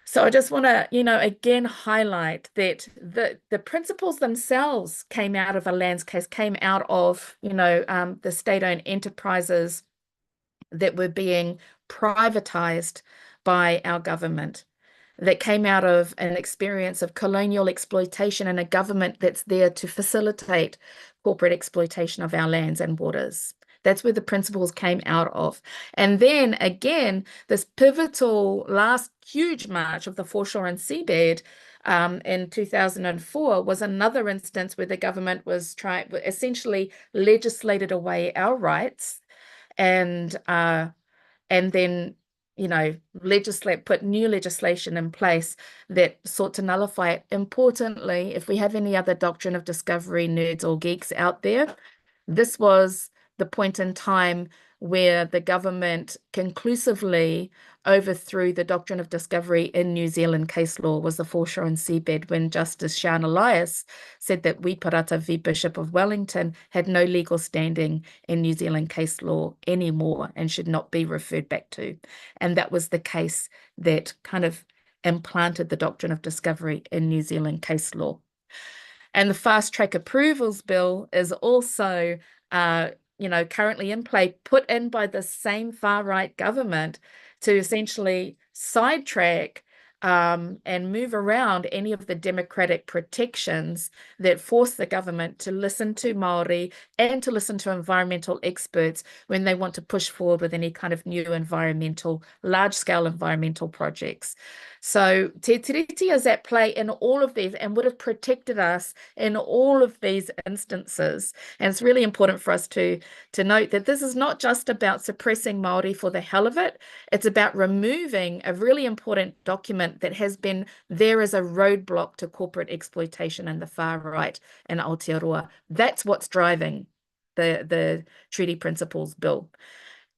So I just want to, you know, again highlight that the principles themselves came out of a lands case, came out of, you know, the state-owned enterprises that were being privatized by our government, that came out of an experience of colonial exploitation and a government that's there to facilitate corporate exploitation of our lands and waters. That's where the principles came out of. And then again, this pivotal last huge march of the foreshore and seabed in 2004 was another instance where the government was essentially legislated away our rights and then, you know, put new legislation in place that sought to nullify it. Importantly, if we have any other doctrine of discovery nerds or geeks out there, this was the point in time where the government conclusively overthrew the doctrine of discovery in New Zealand case law, was the foreshore and seabed, when Justice Sean Elias said that Wiparata v. Bishop of Wellington had no legal standing in New Zealand case law anymore and should not be referred back to. And that was the case that kind of implanted the doctrine of discovery in New Zealand case law. And the fast track approvals bill is also you know, currently in play, put in by the same far-right government to essentially sidetrack and move around any of the democratic protections that force the government to listen to Maori and to listen to environmental experts when they want to push forward with any kind of new large-scale environmental projects. So Te Tiriti is at play in all of these and would have protected us in all of these instances. And it's really important for us to note that this is not just about suppressing Maori for the hell of it. It's about removing a really important document that has been there as a roadblock to corporate exploitation in the far right in Aotearoa. That's what's driving the Treaty Principles Bill.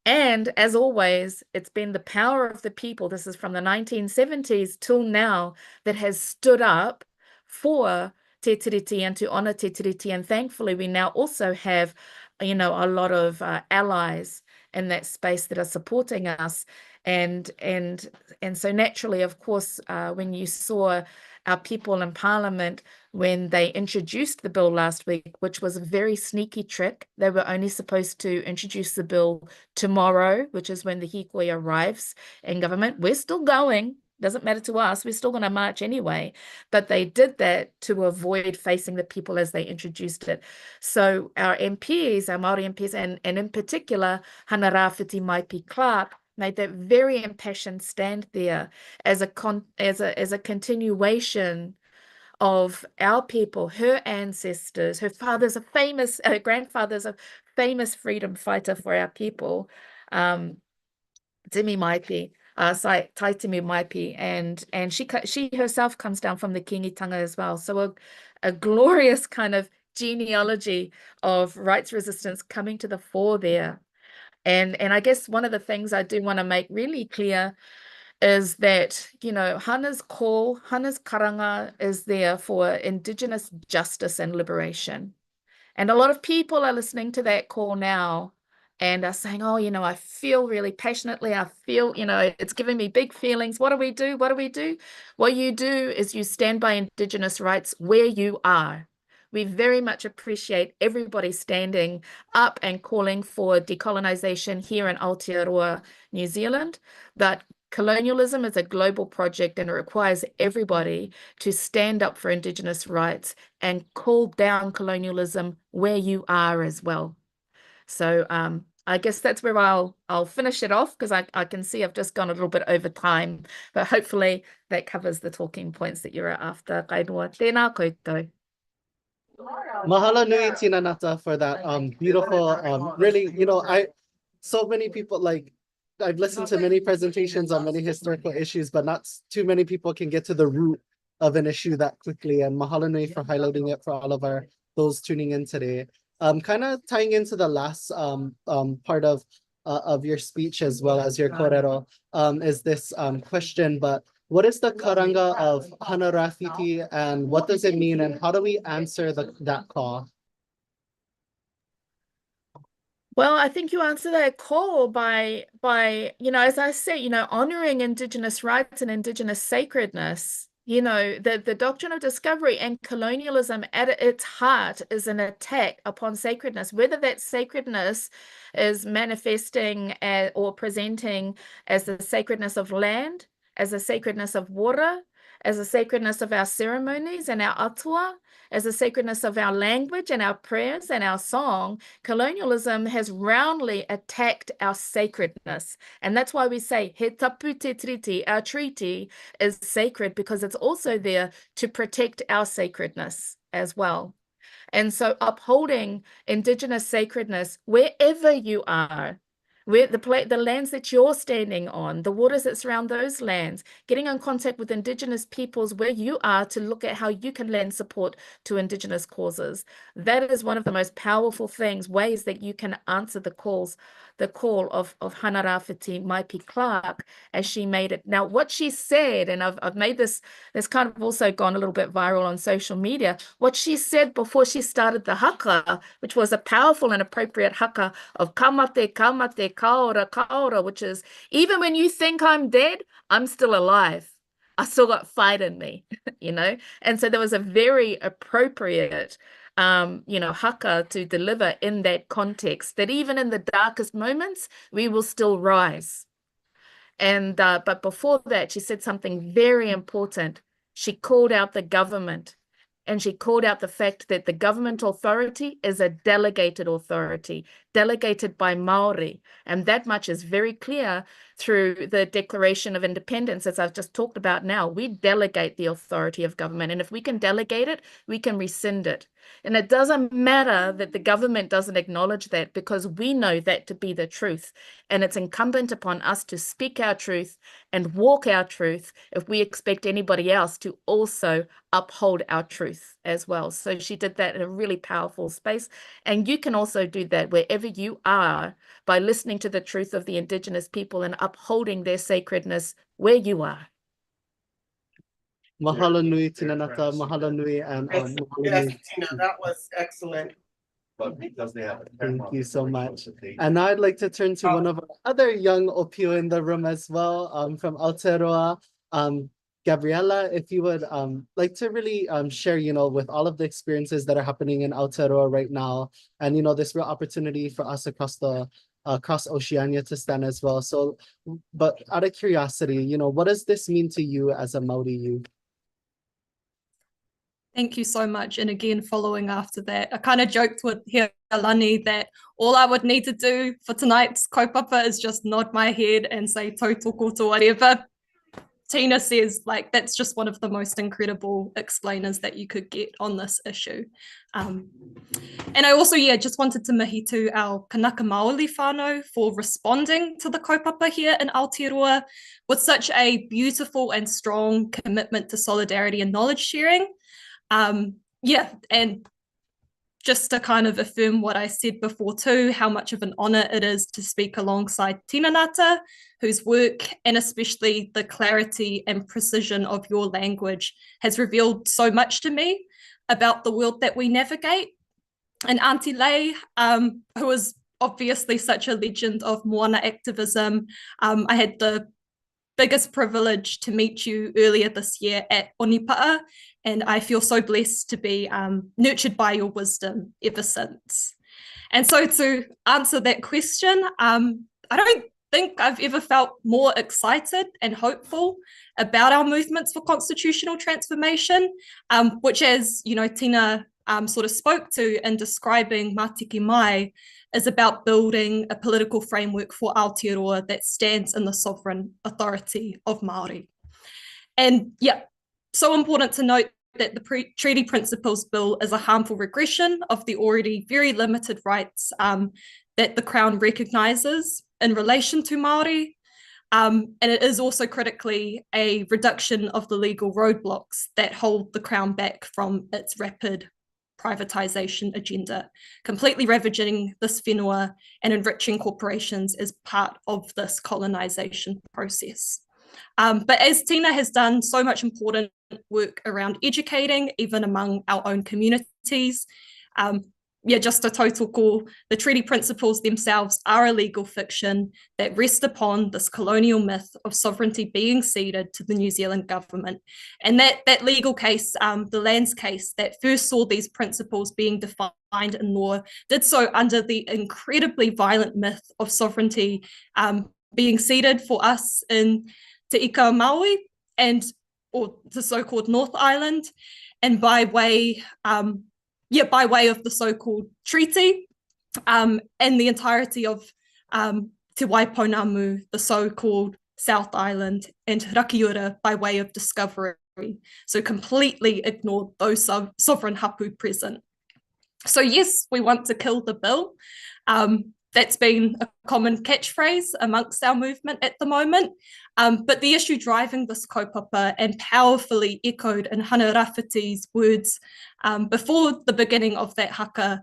And as always, it's been the power of the people, this is from the 1970s till now, that has stood up for Te Tiriti and to honor Te Tiriti. And thankfully, we now also have, you know, a lot of allies in that space that are supporting us. And so naturally, of course, when you saw our people in Parliament, when they introduced the bill last week, which was a very sneaky trick, they were only supposed to introduce the bill tomorrow, which is when the hikoi arrives in government. We're still going. Doesn't matter to us. We're still going to march anyway. But they did that to avoid facing the people as they introduced it. So our MPs, our Maori MPs, and in particular, Hana Rāwhiti Maipi Clark, made that very impassioned stand there as a continuation of our people, her ancestors, her father's her grandfather's a famous freedom fighter for our people, Timi Maipi, Taitimi Maipi, and she herself comes down from the Kingitanga as well. So a glorious kind of genealogy of rights resistance coming to the fore there. And I guess one of the things I do want to make really clear is that, you know, Hana's call, Hana's karanga is there for Indigenous justice and liberation. And a lot of people are listening to that call now and are saying, oh, you know, I feel really passionately. I feel, you know, it's giving me big feelings. What do we do? What do we do? What you do is you stand by Indigenous rights where you are. We very much appreciate everybody standing up and calling for decolonization here in Aotearoa, New Zealand. But colonialism is a global project and it requires everybody to stand up for Indigenous rights and call down colonialism where you are as well. So I guess that's where I'll finish it off, because I can see I've just gone a little bit over time, but hopefully that covers the talking points that you're after. Kainoa, tēnā koutou. Mahalo nui tina nata for that beautiful really, you know, so many people, like, I've listened to many presentations on many historical issues, but not too many people can get to the root of an issue that quickly. And mahalo nui for highlighting it for all of those tuning in today. Kind of tying into the last part of of your speech as well as your korero is this question, but what is the karanga of hana rafiti and what does it mean and how do we answer that call? Well, I think you answer that call by, as I said, honoring Indigenous rights and Indigenous sacredness. The doctrine of discovery and colonialism at its heart is an attack upon sacredness, whether that sacredness is manifesting or presenting as the sacredness of land, as the sacredness of water, as the sacredness of our ceremonies and our atua, as the sacredness of our language and our prayers and our song. Colonialism has roundly attacked our sacredness. And that's why we say, he tapu te treaty, our treaty is sacred because it's also there to protect our sacredness as well. And so upholding Indigenous sacredness wherever you are, where the lands that you're standing on, the waters that surround those lands, getting in contact with Indigenous peoples where you are to look at how you can lend support to Indigenous causes. That is one of the most powerful ways that you can answer the call of Hana Rāwhiti Maipi Clark as she made it. Now, what she said, and I've made this kind of also gone a little bit viral on social media, what she said before she started the haka, which was a powerful and appropriate haka of kamate, kamate, kaora, kaora, which is, even when you think I'm dead, I'm still alive. I still got fight in me, And so there was a very appropriate, haka to deliver in that context, that even in the darkest moments, we will still rise. And but before that, she said something very important. She called out the government. And she called out the fact that the government authority is a delegated authority, delegated by Maori. And that much is very clear through the Declaration of Independence, as I've just talked about now. We delegate the authority of government. And if we can delegate it, we can rescind it. And it doesn't matter that the government doesn't acknowledge that, because we know that to be the truth. And it's incumbent upon us to speak our truth and walk our truth if we expect anybody else to also uphold our truth as well. So she did that in a really powerful space. And you can also do that wherever you are by listening to the truth of the Indigenous people and upholding their sacredness where you are. Mahalo nui, Tina Ngata, mahalo nui, and Yes, Tina, that was excellent. Thank you so much. And now I'd like to turn to one of our other young opio in the room as well, from Aotearoa, Gariella, if you would like to really share, with all of the experiences that are happening in Aotearoa right now, and this real opportunity for us across Oceania to stand as well. So, but out of curiosity, what does this mean to you as a Maori youth? Thank you so much. And again, following after that, I kind of joked with Healani that all I would need to do for tonight's kaupapa is just nod my head and say tautoko to whatever Tina says. Like, that's just one of the most incredible explainers that you could get on this issue. And I also, just wanted to mihi to our Kanaka Maoli whānau for responding to the kaupapa here in Aotearoa with such a beautiful and strong commitment to solidarity and knowledge sharing. And just to kind of affirm what I said before too, how much of an honour it is to speak alongside Tina Ngata, whose work and especially the clarity and precision of your language has revealed so much to me about the world that we navigate. And Auntie Lei, who is obviously such a legend of moana activism. I had the biggest privilege to meet you earlier this year at Onipa'a, and I feel so blessed to be nurtured by your wisdom ever since. And so to answer that question, I don't think I've ever felt more excited and hopeful about our movements for constitutional transformation, which, as Tina sort of spoke to in describing Mātiki Mai, is about building a political framework for Aotearoa that stands in the sovereign authority of Māori. And so important to note that the Treaty Principles Bill is a harmful regression of the already very limited rights that the Crown recognises in relation to Māori. And it is also critically a reduction of the legal roadblocks that hold the Crown back from its rapid privatization agenda, completely ravaging this whenua and enriching corporations as part of this colonization process. But as Tina has done so much important work around educating, even among our own communities, just a total call. The treaty principles themselves are a legal fiction that rest upon this colonial myth of sovereignty being ceded to the New Zealand government. And that legal case, the lands case that first saw these principles being defined in law, did so under the incredibly violent myth of sovereignty being ceded for us in Te Ika Maui or the so-called North Island, and by way of the so-called treaty and the entirety of Te Waiponamu, the so-called South Island, and Rakiura by way of discovery. So completely ignored those sovereign hapu present. So yes, we want to kill the bill. That's been a common catchphrase amongst our movement at the moment. But the issue driving this kaupapa and powerfully echoed in Hana Rafiti's words before the beginning of that haka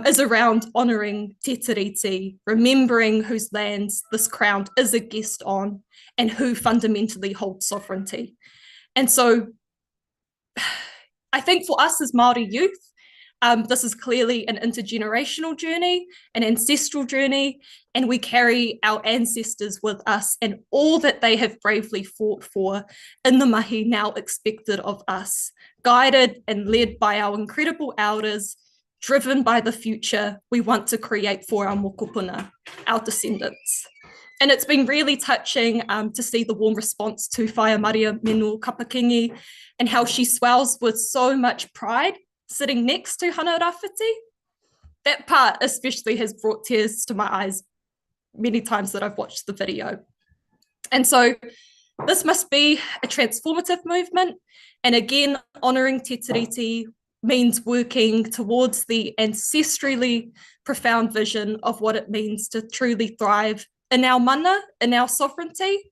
is around honouring Te Tiriti, remembering whose lands this crown is a guest on and who fundamentally holds sovereignty. And so I think for us as Māori youth, this is clearly an intergenerational journey, an ancestral journey, and we carry our ancestors with us and all that they have bravely fought for in the mahi now expected of us, guided and led by our incredible elders, driven by the future we want to create for our mokopuna, our descendants. And it's been really touching to see the warm response to Whaia Maria Menu Kapakingi and how she swells with so much pride sitting next to Hana Rafiti. That part especially has brought tears to my eyes many times that I've watched the video. And so this must be a transformative movement. And again, honouring Te Tiriti means working towards the ancestrally profound vision of what it means to truly thrive in our mana, in our sovereignty.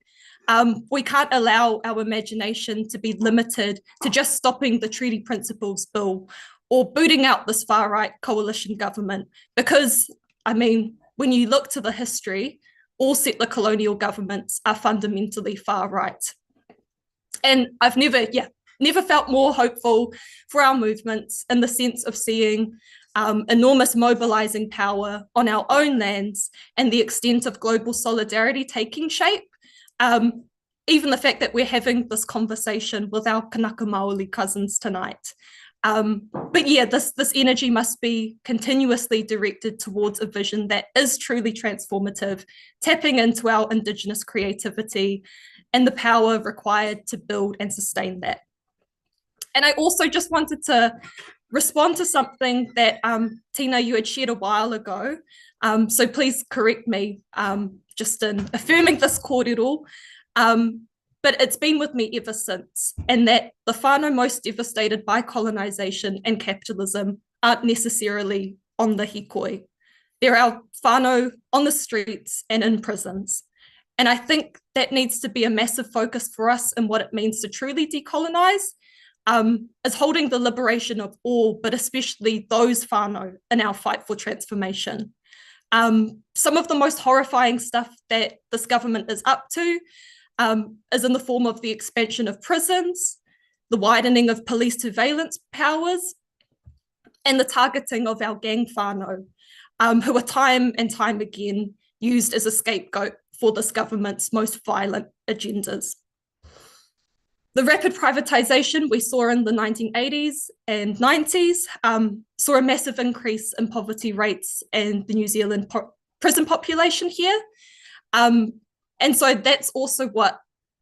We can't allow our imagination to be limited to just stopping the Treaty Principles Bill or booting out this far-right coalition government. Because, I mean, when you look to the history, all settler colonial governments are fundamentally far-right. And I've never felt more hopeful for our movements in the sense of seeing enormous mobilizing power on our own lands and the extent of global solidarity taking shape. Even the fact that we're having this conversation with our Kanaka Maoli cousins tonight. But yeah, this energy must be continuously directed towards a vision that is truly transformative, tapping into our Indigenous creativity and the power required to build and sustain that. And I also just wanted to respond to something that Tina, you had shared a while ago. So please correct me just in affirming this kōrero. But it's been with me ever since, and that the whānau most devastated by colonisation and capitalism aren't necessarily on the hikoi. They're our whānau on the streets and in prisons. And I think that needs to be a massive focus for us in what it means to truly decolonise, is holding the liberation of all, but especially those whānau in our fight for transformation. Some of the most horrifying stuff that this government is up to is in the form of the expansion of prisons, the widening of police surveillance powers, and the targeting of our gang whānau, who are time and time again used as a scapegoat for this government's most violent agendas. The rapid privatisation we saw in the 1980s and 90s saw a massive increase in poverty rates and the New Zealand prison population here. And so that's also what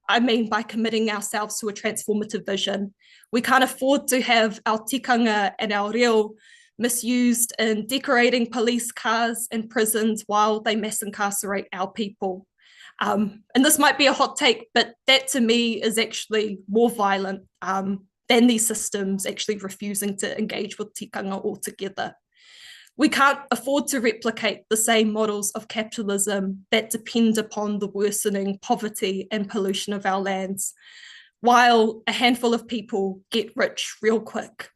I mean by committing ourselves to a transformative vision. We can't afford to have our tikanga and our reo misused in decorating police cars and prisons while they mass incarcerate our people. And this might be a hot take, but that to me is actually more violent than these systems actually refusing to engage with tikanga altogether. We can't afford to replicate the same models of capitalism that depend upon the worsening poverty and pollution of our lands, while a handful of people get rich real quick.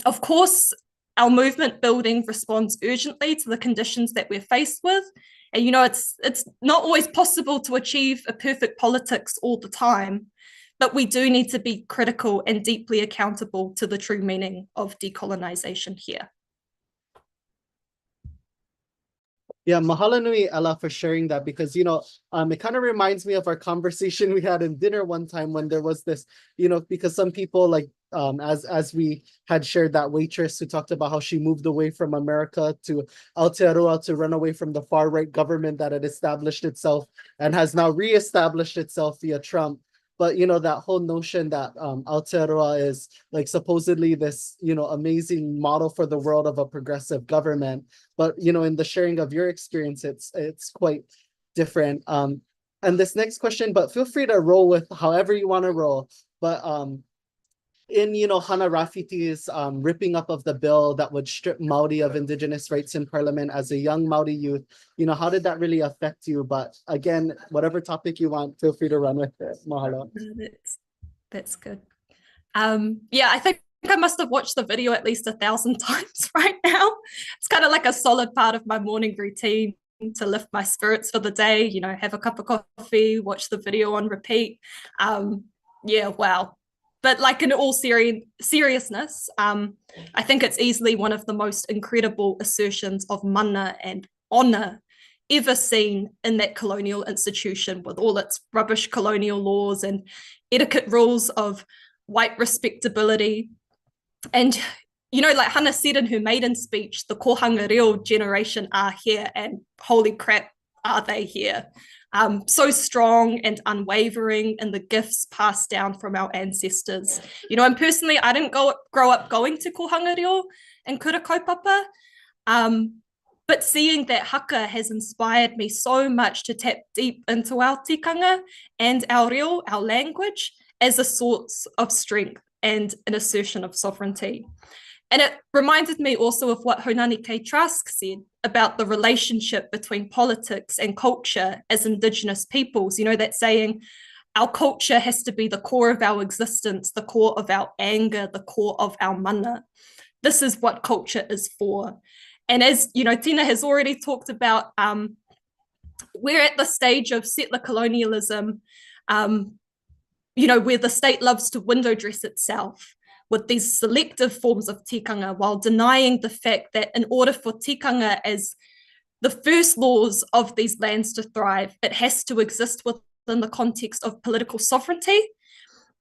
Of course, our movement building responds urgently to the conditions that we're faced with. And, you know, it's not always possible to achieve a perfect politics all the time, but we do need to be critical and deeply accountable to the true meaning of decolonization here. Yeah, mahalo nui, Ella, for sharing that, because, you know, it kind of reminds me of our conversation we had in dinner one time when there was this, you know, because some people like, as we had shared, that waitress who talked about how she moved away from America to Aotearoa to run away from the far right government that had established itself and has now reestablished itself via Trump. But, you know, that whole notion that Aotearoa is like supposedly this, you know, amazing model for the world of a progressive government. But, you know, in the sharing of your experience, it's quite different. And this next question, but feel free to roll with however you want to roll. But in, you know, Hana Rafiti's ripping up of the bill that would strip Maori of Indigenous rights in Parliament as a young Maori youth, you know, how did that really affect you? But again, whatever topic you want, feel free to run with it. Mahalo. That's good. Yeah, I think I must have watched the video at least 1,000 times right now. It's kind of like a solid part of my morning routine to lift my spirits for the day, you know, have a cup of coffee, watch the video on repeat. Yeah, wow. But like in all seriousness, I think it's easily one of the most incredible assertions of mana and honor ever seen in that colonial institution, with all its rubbish colonial laws and etiquette rules of white respectability. And, you know, like Hana said in her maiden speech, the kohanga reo generation are here, and holy crap, are they here. So strong and unwavering in the gifts passed down from our ancestors. You know, and personally, I didn't grow up going to kohanga reo and kura kaupapa, but seeing that haka has inspired me so much to tap deep into our tikanga and our reo, our language, as a source of strength and an assertion of sovereignty. And it reminded me also of what Honani K. Trask said about the relationship between politics and culture as Indigenous peoples. You know, that saying, our culture has to be the core of our existence, the core of our anger, the core of our mana. This is what culture is for. And as, you know, Tina has already talked about, we're at the stage of settler colonialism, you know, where the state loves to window dress itself with these selective forms of tikanga, while denying the fact that in order for tikanga as the first laws of these lands to thrive, it has to exist within the context of political sovereignty.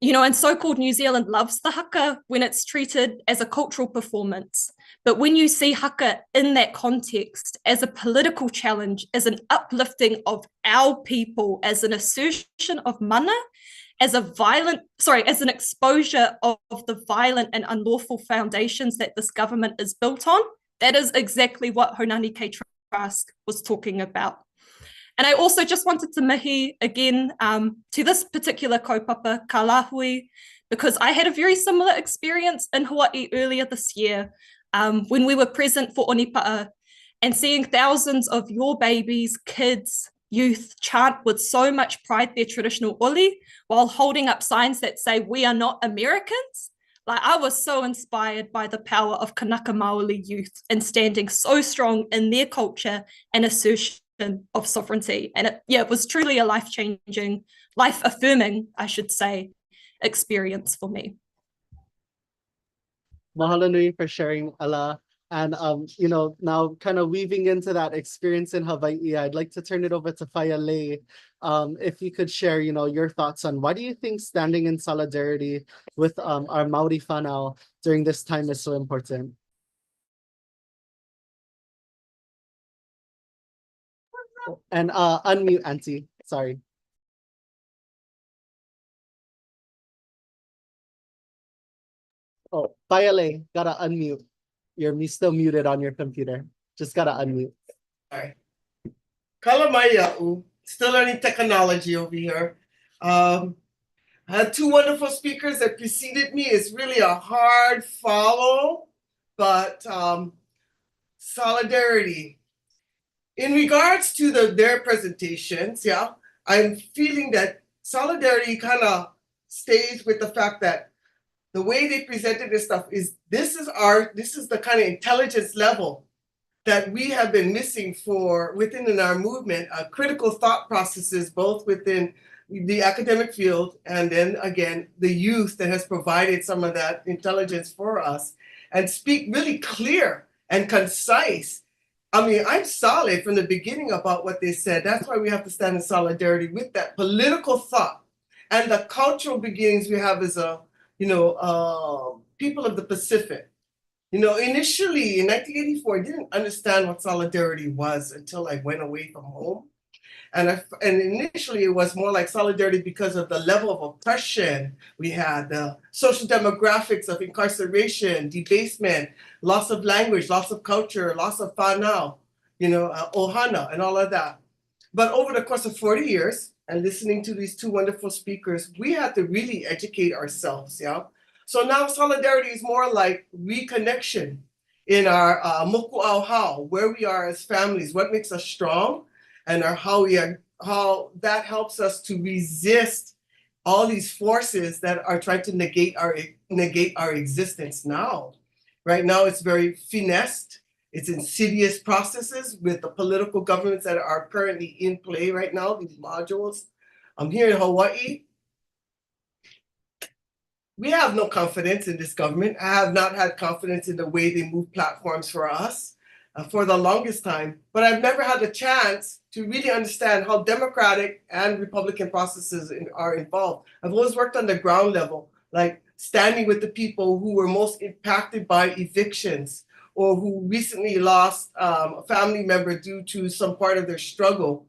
You know, and so-called New Zealand loves the haka when it's treated as a cultural performance. But when you see haka in that context as a political challenge, as an uplifting of our people, as an assertion of mana, as an exposure of the violent and unlawful foundations that this government is built on, that is exactly what Honani K. Trask was talking about. And I also just wanted to mihi again to this particular kaupapa, ka Lāhui, because I had a very similar experience in Hawaii earlier this year when we were present for Onipa'a and seeing thousands of your babies, kids, youth chant with so much pride their traditional oli while holding up signs that say, "We are not Americans." Like, I was so inspired by the power of Kanaka Maoli youth and standing so strong in their culture and assertion of sovereignty. And it was truly a life-changing, life-affirming, I should say, experience for me. Mahalo nui for sharing, Ella. And you know, now kind of weaving into that experience in Hawaii, I'd like to turn it over to Falefā. If you could share, you know, your thoughts on why do you think standing in solidarity with our Maori whānau during this time is so important? And unmute, Auntie. Sorry. Oh, Falefā, gotta unmute. You're still muted on your computer. Just gotta unmute. All right. Kalaiʻāina, still learning technology over here. I had two wonderful speakers that preceded me. It's really a hard follow, but solidarity. In regards to their presentations, yeah, I'm feeling that solidarity kind of stays with the fact that the way they presented this stuff is this is the kind of intelligence level that we have been missing within our movement, critical thought processes, both within the academic field and then again, the youth that has provided some of that intelligence for us, and speak really clear and concise. I mean, I'm solid from the beginning about what they said. That's why we have to stand in solidarity with that political thought and the cultural beginnings we have as people of the Pacific. Initially in 1984, I didn't understand what solidarity was until I went away from home. And initially it was more like solidarity because of the level of oppression we had, the social demographics of incarceration, debasement, loss of language, loss of culture, loss of whānau, ohana and all of that. But over the course of 40 years and listening to these two wonderful speakers, we had to really educate ourselves, yeah? So now solidarity is more like reconnection in our moku au hau, where we are as families, what makes us strong, and how that helps us to resist all these forces that are trying to negate our existence now. Right now, it's very finessed. It's insidious processes with the political governments that are currently in play right now, these modules. Here in Hawaii, we have no confidence in this government. I have not had confidence in the way they move platforms for us for the longest time, but I've never had a chance to really understand how democratic and Republican processes are involved. I've always worked on the ground level, like standing with the people who were most impacted by evictions or who recently lost a family member due to some part of their struggle.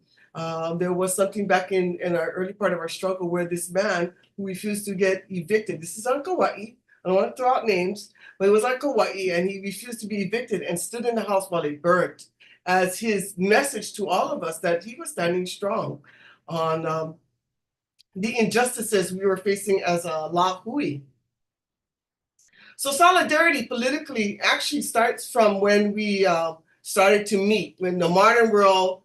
There was something back in our early part of our struggle where this man who refused to get evicted, this is on Kauai, I don't want to throw out names, but it was on Kauai, and he refused to be evicted and stood in the house while it burnt as his message to all of us that he was standing strong on the injustices we were facing as a Lāhui. So solidarity politically actually starts from when we started to meet, when the modern world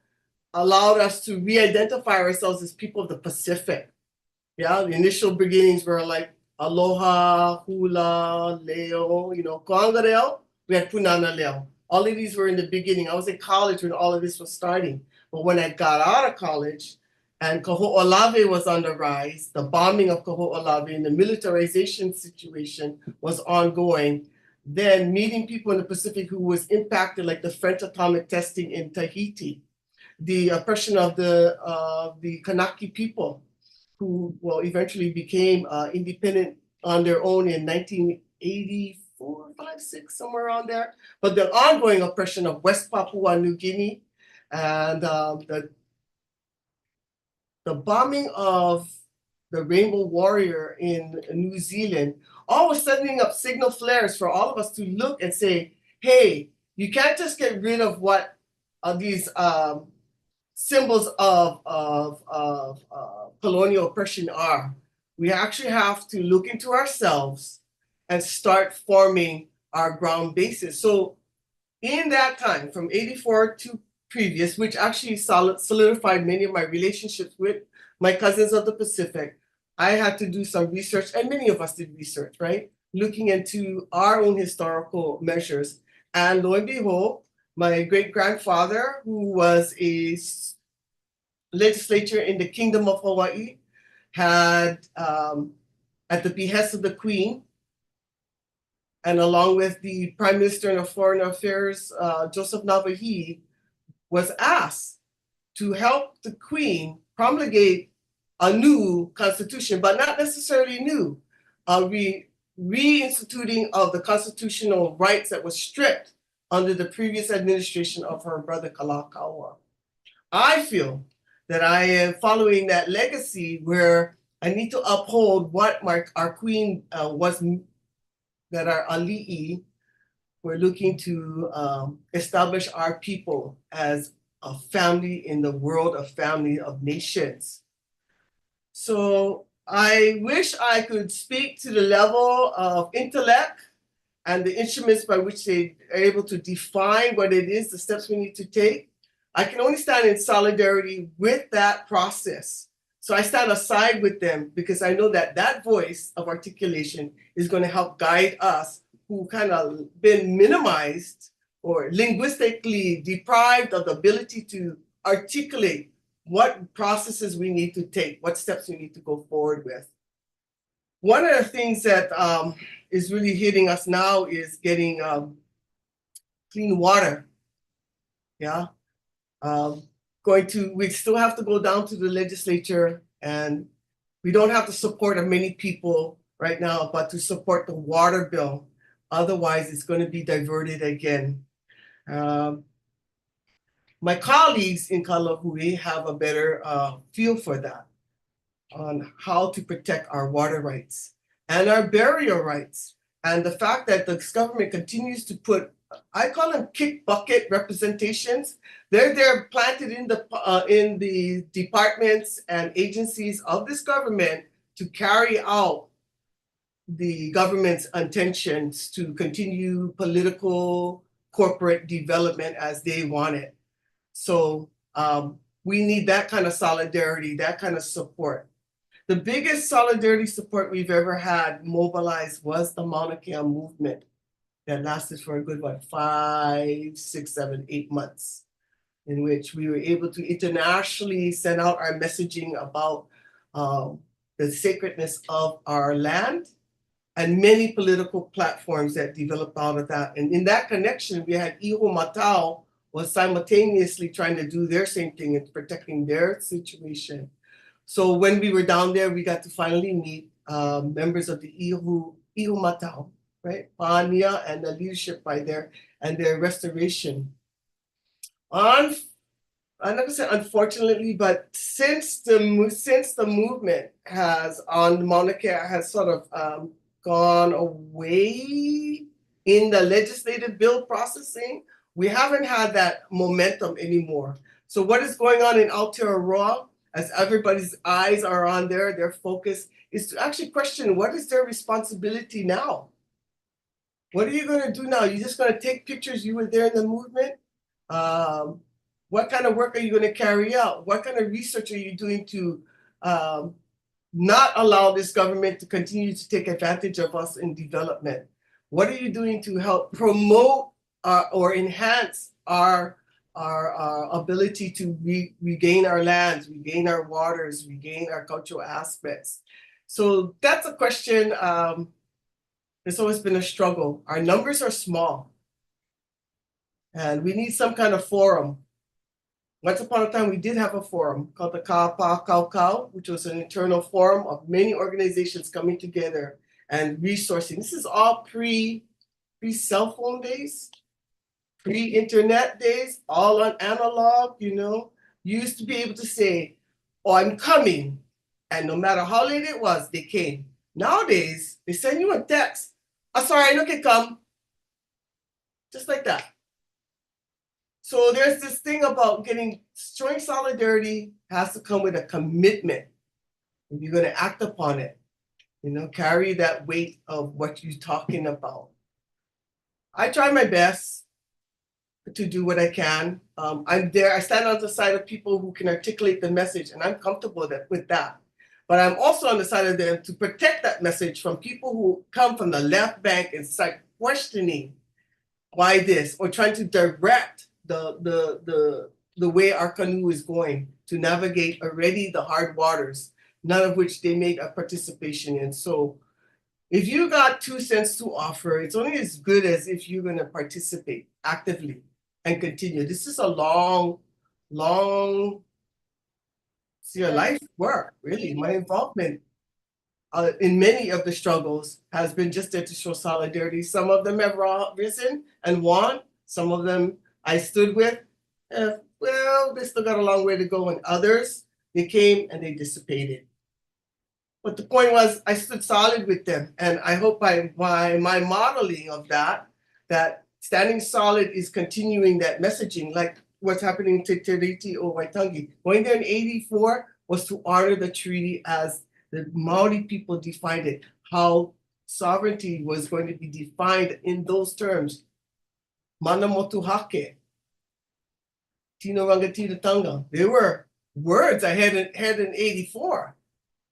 allowed us to re-identify ourselves as people of the Pacific. Yeah, the initial beginnings were like aloha, hula, leo, koanga reo, we had punana leo. All of these were in the beginning. I was in college when all of this was starting. But when I got out of college and Kaho'olawe was on the rise, the bombing of Kaho'olawe and the militarization situation was ongoing, then meeting people in the Pacific who was impacted, like the French atomic testing in Tahiti, the oppression of the Kanaki people, who eventually became independent on their own in 1984, 5, 6, somewhere around there. But the ongoing oppression of West Papua New Guinea and the bombing of the Rainbow Warrior in New Zealand, all was setting up signal flares for all of us to look and say, hey, you can't just get rid of what these symbols of colonial oppression are. We actually have to look into ourselves and start forming our ground bases. So in that time, from 84 to previous, which actually solidified many of my relationships with my cousins of the Pacific, I had to do some research, and many of us did research, right? Looking into our own historical measures. And lo and behold, my great-grandfather, who was a legislator in the Kingdom of Hawaii, had, at the behest of the Queen, and along with the Prime Minister of Foreign Affairs, Joseph Navahi, was asked to help the Queen promulgate a new constitution, but not necessarily new, reinstituting of the constitutional rights that was stripped under the previous administration of her brother Kalakaua. I feel that I am following that legacy where I need to uphold what our Queen was, that our ali'i were looking to establish our people as a family in the world, a family of nations. So I wish I could speak to the level of intellect and the instruments by which they are able to define what it is, the steps we need to take. I can only stand in solidarity with that process So I stand aside with them because I know that that voice of articulation is going to help guide us who kind of been minimized or linguistically deprived of the ability to articulate what processes we need to take, what steps we need to go forward with. One of the things that is really hitting us now is getting clean water. Yeah. We still have to go down to the legislature, and we don't have the support of many people right now, but to support the water bill. Otherwise, it's going to be diverted again. My colleagues in Kalaiʻāina have a better feel for that, on how to protect our water rights and our burial rights. And the fact that the government continues to put, I call them kick bucket representations. They're planted in the departments and agencies of this government to carry out the government's intentions to continue political corporate development as they want it. So we need that kind of solidarity, that kind of support. The biggest solidarity support we've ever had mobilized was the Mauna Kea movement that lasted for a good, 5, 6, 7, 8 months, in which we were able to internationally send out our messaging about the sacredness of our land, and many political platforms that developed out of that. And in that connection, we had Iho Matau was simultaneously trying to do their same thing and protecting their situation. So when we were down there, we got to finally meet members of the Iho Matau, right? Pania and the leadership by there and their restoration. I'm not gonna say unfortunately, but since the movement has on Mauna Kea has sort of gone away in the legislative bill processing, we haven't had that momentum anymore. So what is going on in Aotearoa, as everybody's eyes are on there, their focus is to actually question what is their responsibility now? What are you going to do now? You're just going to take pictures, you were there in the movement? What kind of work are you going to carry out? What kind of research are you doing to not allow this government to continue to take advantage of us in development? What are you doing to help promote or enhance our ability to regain our lands, regain our waters, regain our cultural aspects? So that's a question. It's always been a struggle. Our numbers are small, and we need some kind of forum. Once upon a time, we did have a forum called the Kāpā Kaukau, which was an internal forum of many organizations coming together and resourcing. This is all pre-cell phone days, pre-internet days, all on analog, You used to be able to say, oh, I'm coming. And no matter how late it was, they came. Nowadays, they send you a text. I'm sorry, I don't can come. Just like that. So there's this thing about showing solidarity has to come with a commitment. If you're going to act upon it, carry that weight of what you're talking about. I try my best to do what I can. I'm there. I stand on the side of people who can articulate the message, and I'm comfortable with that. But I'm also on the side of them to protect that message from people who come from the left bank and start questioning why this, or trying to direct the way our canoe is going to navigate already the hard waters, none of which they made a participation in. So if you got 2 cents to offer, it's only as good as if you're going to participate actively and continue. This is a long life work, really. My involvement in many of the struggles has been just there to show solidarity. Some of them have risen and won. Some of them I stood with. Well, they still got a long way to go. And others, they came and they dissipated. But the point was, I stood solid with them. And I hope by my modeling of that standing solid is continuing that messaging, like what's happening to Tiriti or Waitangi. Going there in '84 was to honor the treaty as the Maori people defined it, how sovereignty was going to be defined in those terms. Mana motu hake, tino rangatira tanga. They were words I had in 84.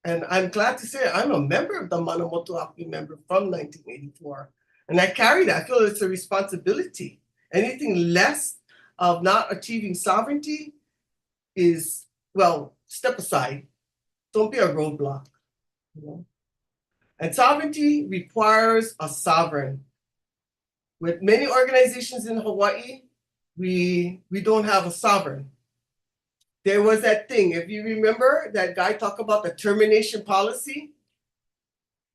And I'm glad to say I'm a member of the Maniapoto member from 1984. And I carry that. I feel it's a responsibility. Anything less of not achieving sovereignty is, well, step aside. Don't be a roadblock. You know? And sovereignty requires a sovereign. With many organizations in Hawaii, we don't have a sovereign. There was that thing, if you remember, that guy talked about the termination policy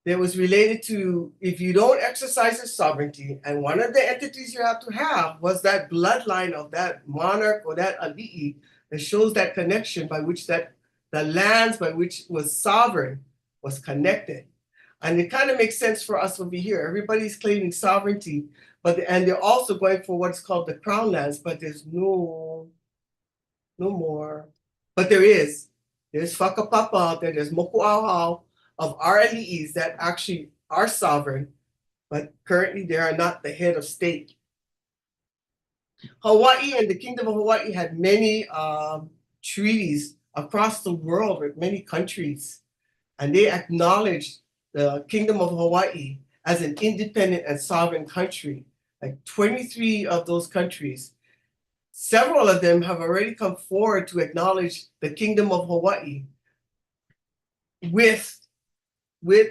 that was related to if you don't exercise your sovereignty, and one of the entities you have to have was that bloodline of that monarch or that ali'i that shows that connection by which that the lands by which was sovereign was connected. And it kind of makes sense for us over here. Everybody's claiming sovereignty, and they're also going for what's called the crown lands, but there's no more. But there's whakapapa out there, there's moku auhau of our ali'is that actually are sovereign, but currently they are not the head of state. Hawaii and the Kingdom of Hawaii had many treaties across the world with many countries, and they acknowledged the Kingdom of Hawaii as an independent and sovereign country. Like 23 of those countries, several of them have already come forward to acknowledge the Kingdom of Hawaii with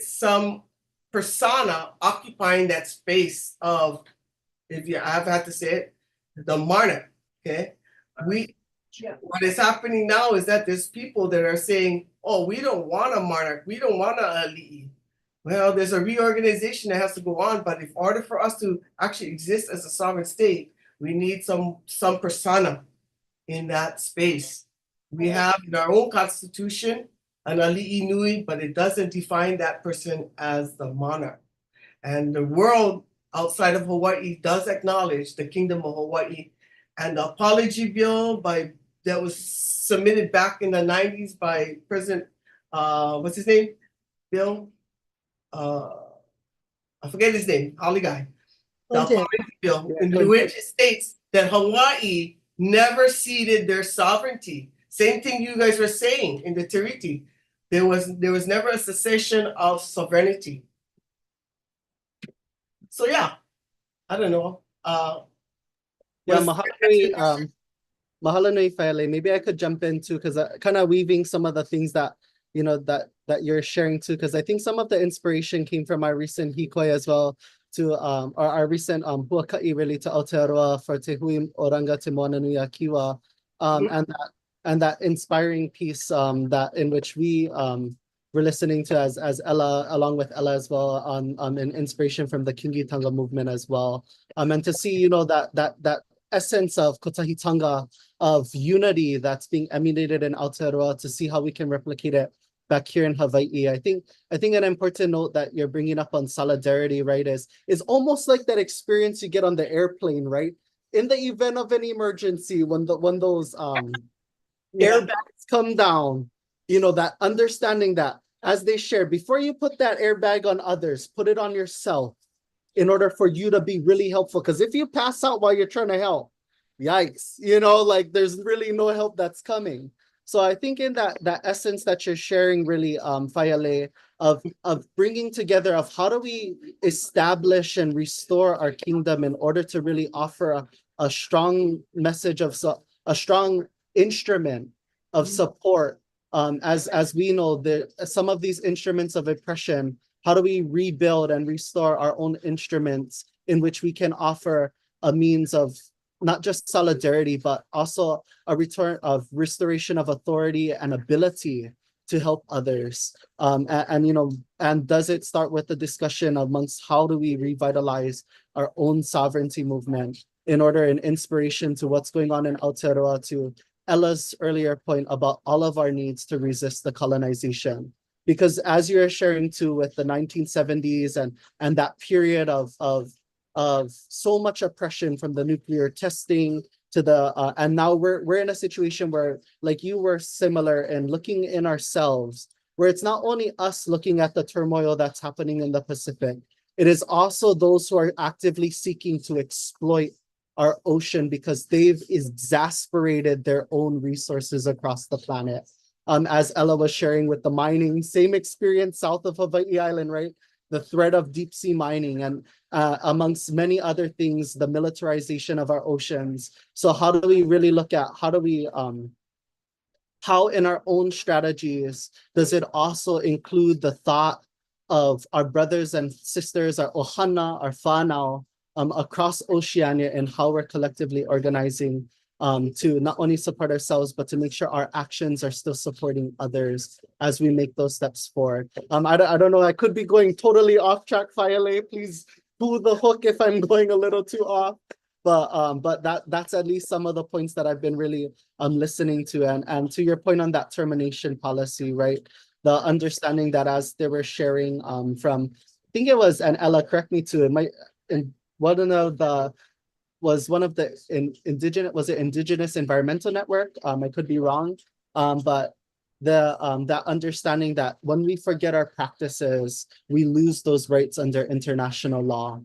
some persona occupying that space of, I've had to say it, the monarch, okay? What is happening now is that there's people that are saying, oh, we don't want a monarch, we don't want a ali'i. Well, there's a reorganization that has to go on, but in order for us to actually exist as a sovereign state, we need some persona in that space. We have in our own constitution an ali'i nui, but it doesn't define that person as the monarch. And the world outside of Hawaii does acknowledge the Kingdom of Hawaii. And the apology bill that was submitted back in the 90s by President, what's his name? Bill? I forget his name, Holly guy. The apology bill in which it states that Hawaii never ceded their sovereignty. Same thing you guys were saying in the Tiriti. There was never a cessation of sovereignty. So yeah, I don't know. Mahalo nui Faile. Maybe I could jump in too, because kind of weaving some of the things that that you're sharing too, because I think some of the inspiration came from our recent hikoi as well, to our recent huaka'i really to Aotearoa for Te Hui Oranga Te Moana Nui a Kiwa, and that inspiring piece that in which we were listening to as Ella, along with Ella as well, on an inspiration from the Kingitanga movement as well, and to see that essence of kotahitanga, of unity that's being emulated in Aotearoa, to see how we can replicate it back here in Hawaii. I think an important note that you're bringing up on solidarity, right, is almost like that experience you get on the airplane, right? In the event of an emergency, when those airbags come down, that understanding that as they share, before you put that airbag on others, put it on yourself in order for you to be really helpful. Because if you pass out while you're trying to help, yikes, like there's really no help that's coming. So I think in that essence that you're sharing really, Fayale, of bringing together of how do we establish and restore our kingdom in order to really offer a strong message of a strong instrument of support, as we know some of these instruments of oppression, how do we rebuild and restore our own instruments in which we can offer a means of not just solidarity, but also a restoration of authority and ability to help others. And does it start with the discussion amongst how do we revitalize our own sovereignty movement in order and inspiration to what's going on in Aotearoa, to Ella's earlier point about all of our needs to resist the colonization. Because as you're sharing too with the 1970s and that period of so much oppression, from the nuclear testing to the and now we're in a situation where, like you were similar in looking in ourselves, where it's not only us looking at the turmoil that's happening in the Pacific, it is also those who are actively seeking to exploit our ocean because they've exasperated their own resources across the planet. As Ella was sharing with the mining, same experience south of Hawaii Island, right? The threat of deep sea mining and amongst many other things, the militarization of our oceans. So how do we really look at, how in our own strategies, does it also include the thought of our brothers and sisters, our ohana, our whānau, across Oceania and how we're collectively organizing to not only support ourselves, but to make sure our actions are still supporting others as we make those steps forward. I don't know, I could be going totally off track, Faile. Please pull the hook if I'm going a little too off. But that's at least some of the points that I've been really listening to. And to your point on that termination policy, right? The understanding that as they were sharing from, I think it was, and Ella, correct me too, one of the Indigenous Environmental Network? I could be wrong. But that understanding that when we forget our practices, we lose those rights under international law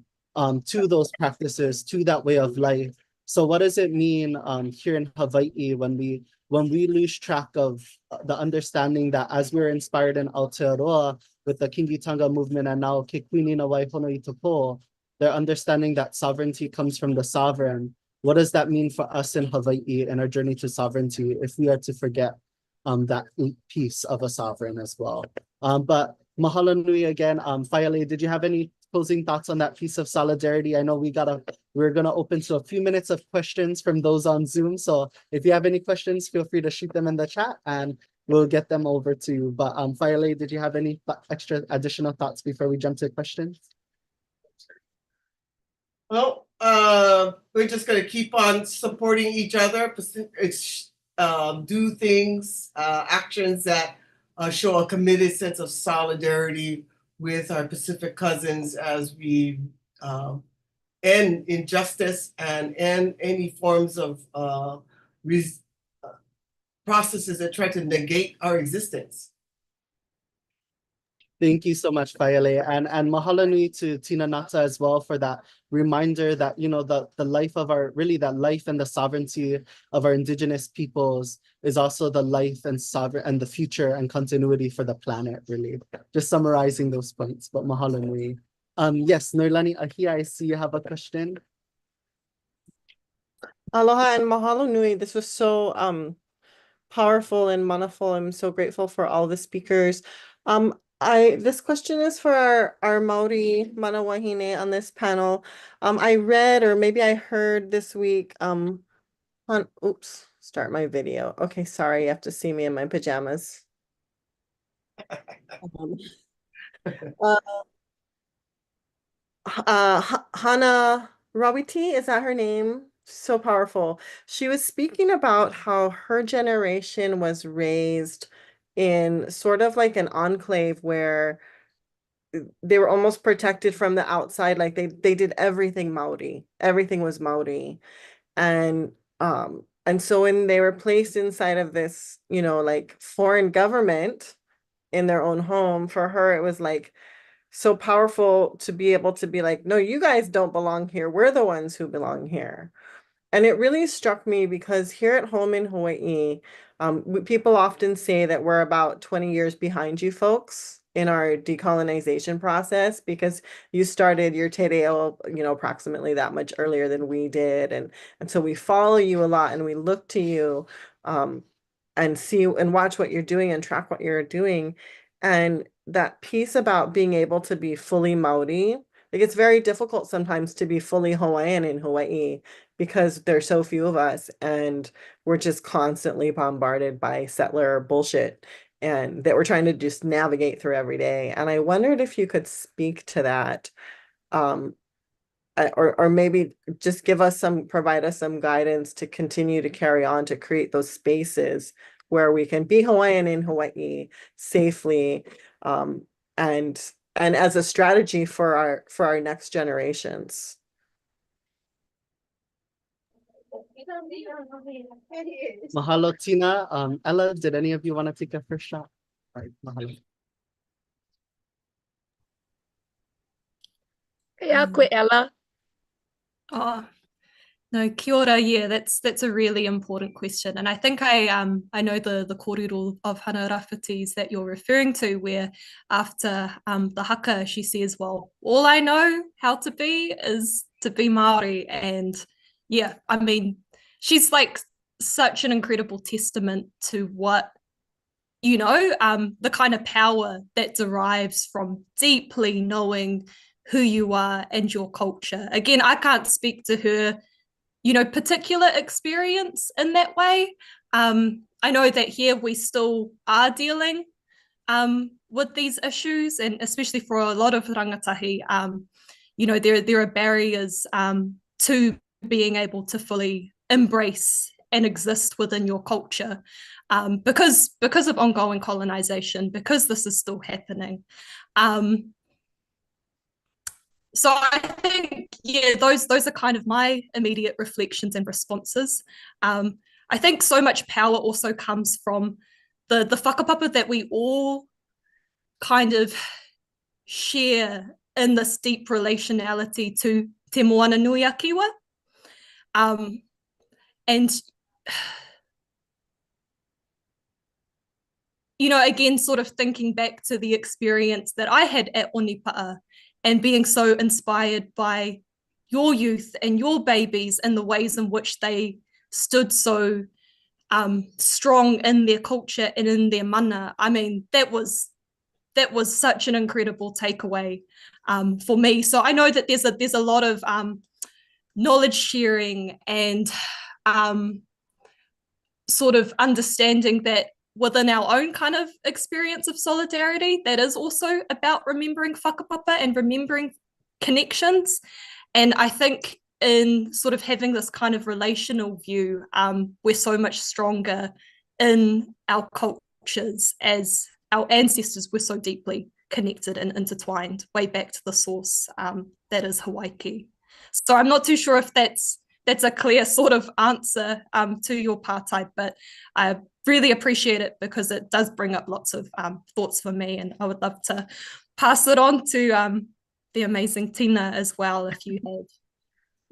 to those practices, to that way of life. So what does it mean here in Hawaii when we lose track of the understanding that as we're inspired in Aotearoa with the Kingitanga movement and now Ke Kuini na Waihono i Tapu, their understanding that sovereignty comes from the sovereign. What does that mean for us in Hawaii and our journey to sovereignty if we are to forget that piece of a sovereign as well? But mahalo nui again. Faile, did you have any closing thoughts on that piece of solidarity? I know we're gonna open to a few minutes of questions from those on Zoom. So if you have any questions, feel free to shoot them in the chat and we'll get them over to you. But Faile, did you have any extra additional thoughts before we jump to questions? Well, we're just going to keep on supporting each other, do things, actions that show a committed sense of solidarity with our Pacific cousins as we end injustice and end any forms of processes that try to negate our existence. Thank you so much, Faile, and mahalo nui to Tina Ngata as well for that reminder that, you know, the life of that life and the sovereignty of our Indigenous peoples is also the life and the future and continuity for the planet, really. Just summarizing those points, but mahalo nui. Yes, Noelani Ahia, I see you have a question. Aloha and mahalo nui. This was so powerful and manaful. I'm so grateful for all the speakers. This question is for our Maori mana wahine on this panel. I read, or maybe I heard this week, oops, start my video. Okay, sorry, you have to see me in my pajamas. Hana Rawiti, is that her name? So powerful. She was speaking about how her generation was raised in sort of like an enclave where they were almost protected from the outside. Like they did everything Maori. Everything was Maori. And so when they were placed inside of this, you know, like foreign government in their own home, for her it was like so powerful to be able to be like, no, you guys don't belong here. We're the ones who belong here. And it really struck me because here at home in Hawaii, people often say that we're about 20 years behind you folks in our decolonization process because you started your te reo, you know, approximately that much earlier than we did. And so we follow you a lot and we look to you and see and watch what you're doing and track what you're doing. And that piece about being able to be fully Maori, like it's very difficult sometimes to be fully Hawaiian in Hawaii because there's so few of us and we're just constantly bombarded by settler bullshit and that we're trying to just navigate through every day. And I wondered if you could speak to that, or maybe just provide us some guidance to continue to carry on to create those spaces where we can be Hawaiian in Hawaii safely, and as a strategy for our next generations. Mahalo, Tina. Ella, did any of you want to take a first shot? All right, mahalo. Yeah, quick, Ella. Oh, No, kia ora. Yeah, that's a really important question. And I think I know the kōrero of Hana Rāwhitis that you're referring to, where after the haka, she says, well, all I know how to be is to be Maori. And yeah, I mean, she's like such an incredible testament to what, you know, the kind of power that derives from deeply knowing who you are and your culture. Again, I can't speak to her, you know, particular experience in that way. I know that here we still are dealing with these issues, and especially for a lot of rangatahi, you know, there are barriers to being able to fully embrace and exist within your culture, because of ongoing colonization, because this is still happening. So I think, yeah, those are kind of my immediate reflections and responses. I think so much power also comes from the whakapapa that we all kind of share in this deep relationality to te moana nui a kiwa. And, you know, again, sort of thinking back to the experience that I had at Onipa'a, and being so inspired by your youth and your babies and the ways in which they stood so strong in their culture and in their mana. I mean, that was such an incredible takeaway for me. So I know that there's a lot of knowledge sharing and sort of understanding that within our own kind of experience of solidarity, that is also about remembering whakapapa and remembering connections. And I think in sort of having this kind of relational view, we're so much stronger in our cultures, as our ancestors were so deeply connected and intertwined way back to the source, that is Hawaii. So I'm not too sure if that's a clear sort of answer to your partai, but I really appreciate it because it does bring up lots of thoughts for me, and I would love to pass it on to the amazing Tina as well, if you have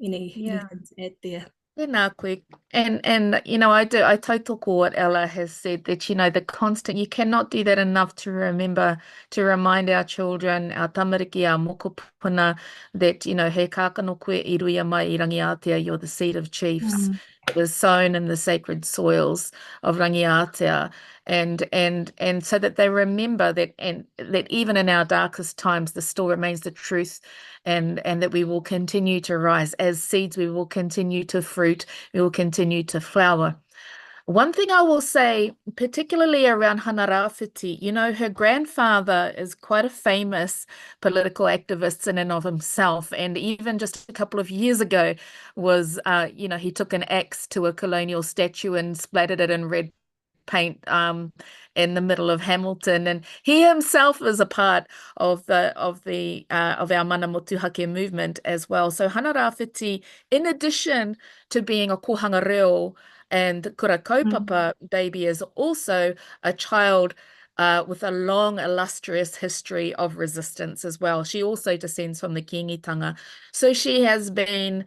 anything to add there. Tēnā koe. And you know, I tautoko what Ella has said, that, you know, the constant, you cannot do that enough to remind our children, our tamariki, our mokopuna, that, you know, he kākano koe I ruia mai I Rangatahi, you're the seed of chiefs. It was sown in the sacred soils of Rangatahi, and so that they remember that, and that even in our darkest times, this still remains the truth, and that we will continue to rise as seeds. We will continue to fruit. We will continue to flower. One thing I will say, particularly around Hana Rāwhiti, you know, her grandfather is quite a famous political activist in and of himself. And even just a couple of years ago was, you know, he took an axe to a colonial statue and splattered it in red paint in the middle of Hamilton, and he himself is a part of our mana motuhake movement as well. So Hana Rāwhiti, in addition to being a kohanga reo and kura kaupapa baby, is also a child with a long, illustrious history of resistance as well. She also descends from the Kiingitanga. So she has been,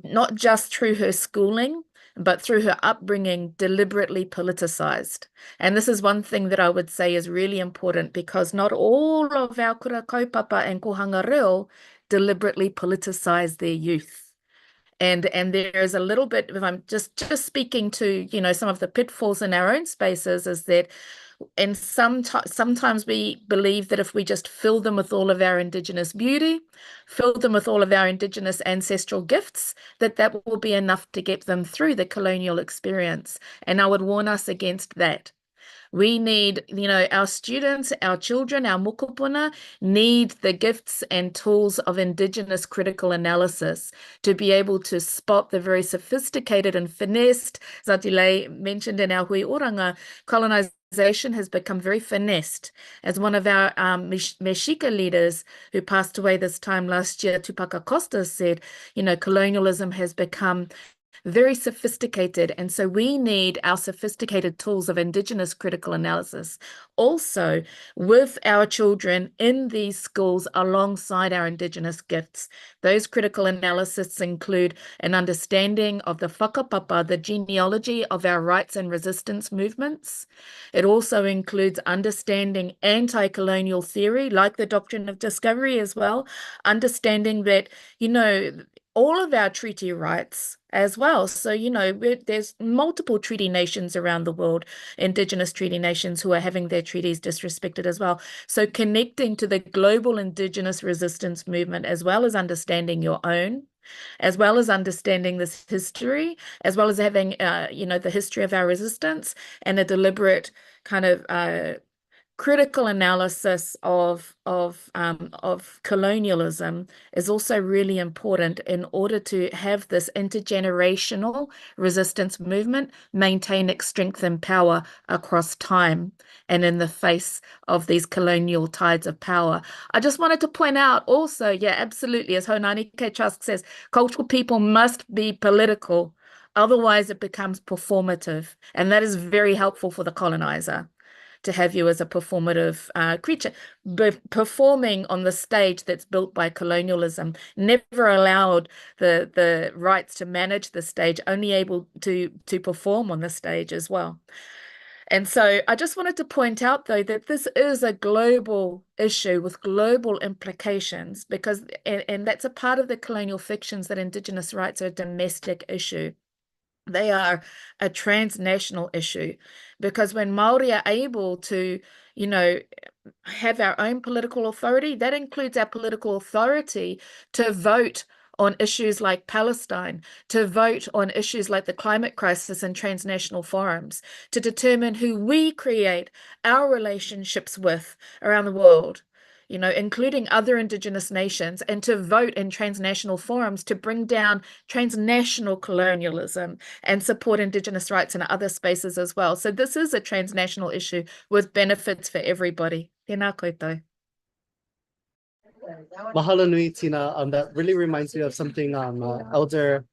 not just through her schooling, but through her upbringing, deliberately politicized. And this is one thing that I would say is really important, because not all of our kura kaupapa and kohanga reo deliberately politicize their youth. And there is a little bit, if I'm just speaking to, you know, some of the pitfalls in our own spaces, is that, and sometimes we believe that if we just fill them with all of our Indigenous beauty, fill them with all of our Indigenous ancestral gifts, that will be enough to get them through the colonial experience. And I would warn us against that. We need, you know, our students, our children, our mokopuna need the gifts and tools of Indigenous critical analysis to be able to spot the very sophisticated and finessed, Zatile mentioned in our hui oranga, colonization has become very finessed. As one of our Mexica leaders who passed away this time last year, Tupaka Costa, said, you know, colonialism has become very sophisticated. And so we need our sophisticated tools of Indigenous critical analysis also with our children in these schools alongside our Indigenous gifts. Those critical analysis include an understanding of the whakapapa, the genealogy of our rights and resistance movements. It also includes understanding anti-colonial theory, like the doctrine of discovery as well, understanding that, you know, all of our treaty rights as well. So, you know, there's multiple treaty nations around the world, Indigenous treaty nations, who are having their treaties disrespected as well. So connecting to the global Indigenous resistance movement, as well as understanding your own, as well as understanding this history, as well as having, you know, the history of our resistance and a deliberate kind of critical analysis of colonialism is also really important in order to have this intergenerational resistance movement maintain its strength and power across time and in the face of these colonial tides of power. I just wanted to point out also, yeah, absolutely, as Honani K. Trask says, cultural people must be political, otherwise it becomes performative, and that is very helpful for the colonizer, to have you as a performative creature, performing on the stage that's built by colonialism, never allowed the rights to manage the stage, only able to perform on the stage as well. And so I just wanted to point out, though, that this is a global issue with global implications, because, and that's a part of the colonial fictions, that Indigenous rights are a domestic issue. They are a transnational issue, because when Maori are able to, you know, have our own political authority, that includes our political authority to vote on issues like Palestine, to vote on issues like the climate crisis in transnational forums, to determine who we create our relationships with around the world, you know, including other Indigenous nations, and to vote in transnational forums to bring down transnational colonialism and support Indigenous rights in other spaces as well. So this is a transnational issue with benefits for everybody. Tēnā koutou. Mahalo nui, Tina. That really reminds me of something Elder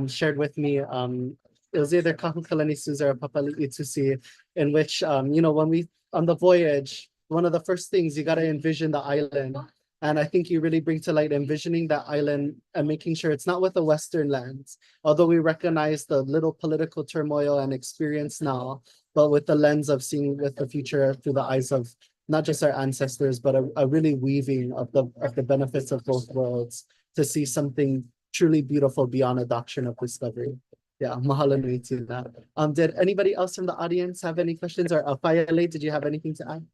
shared with me. It was either Kahukalani Suza or Papali'i Tusi, in which, you know, when we, on the voyage, one of the first things you got to envision the island. And I think you really bring to light envisioning that island and making sure it's not with a Western lens, although we recognize the little political turmoil and experience now, but with the lens of seeing with the future through the eyes of not just our ancestors, but a really weaving of the benefits of both worlds to see something truly beautiful beyond a doctrine of discovery. Yeah, mahalo nui tina. Did anybody else from the audience have any questions? Or Faile, did you have anything to add?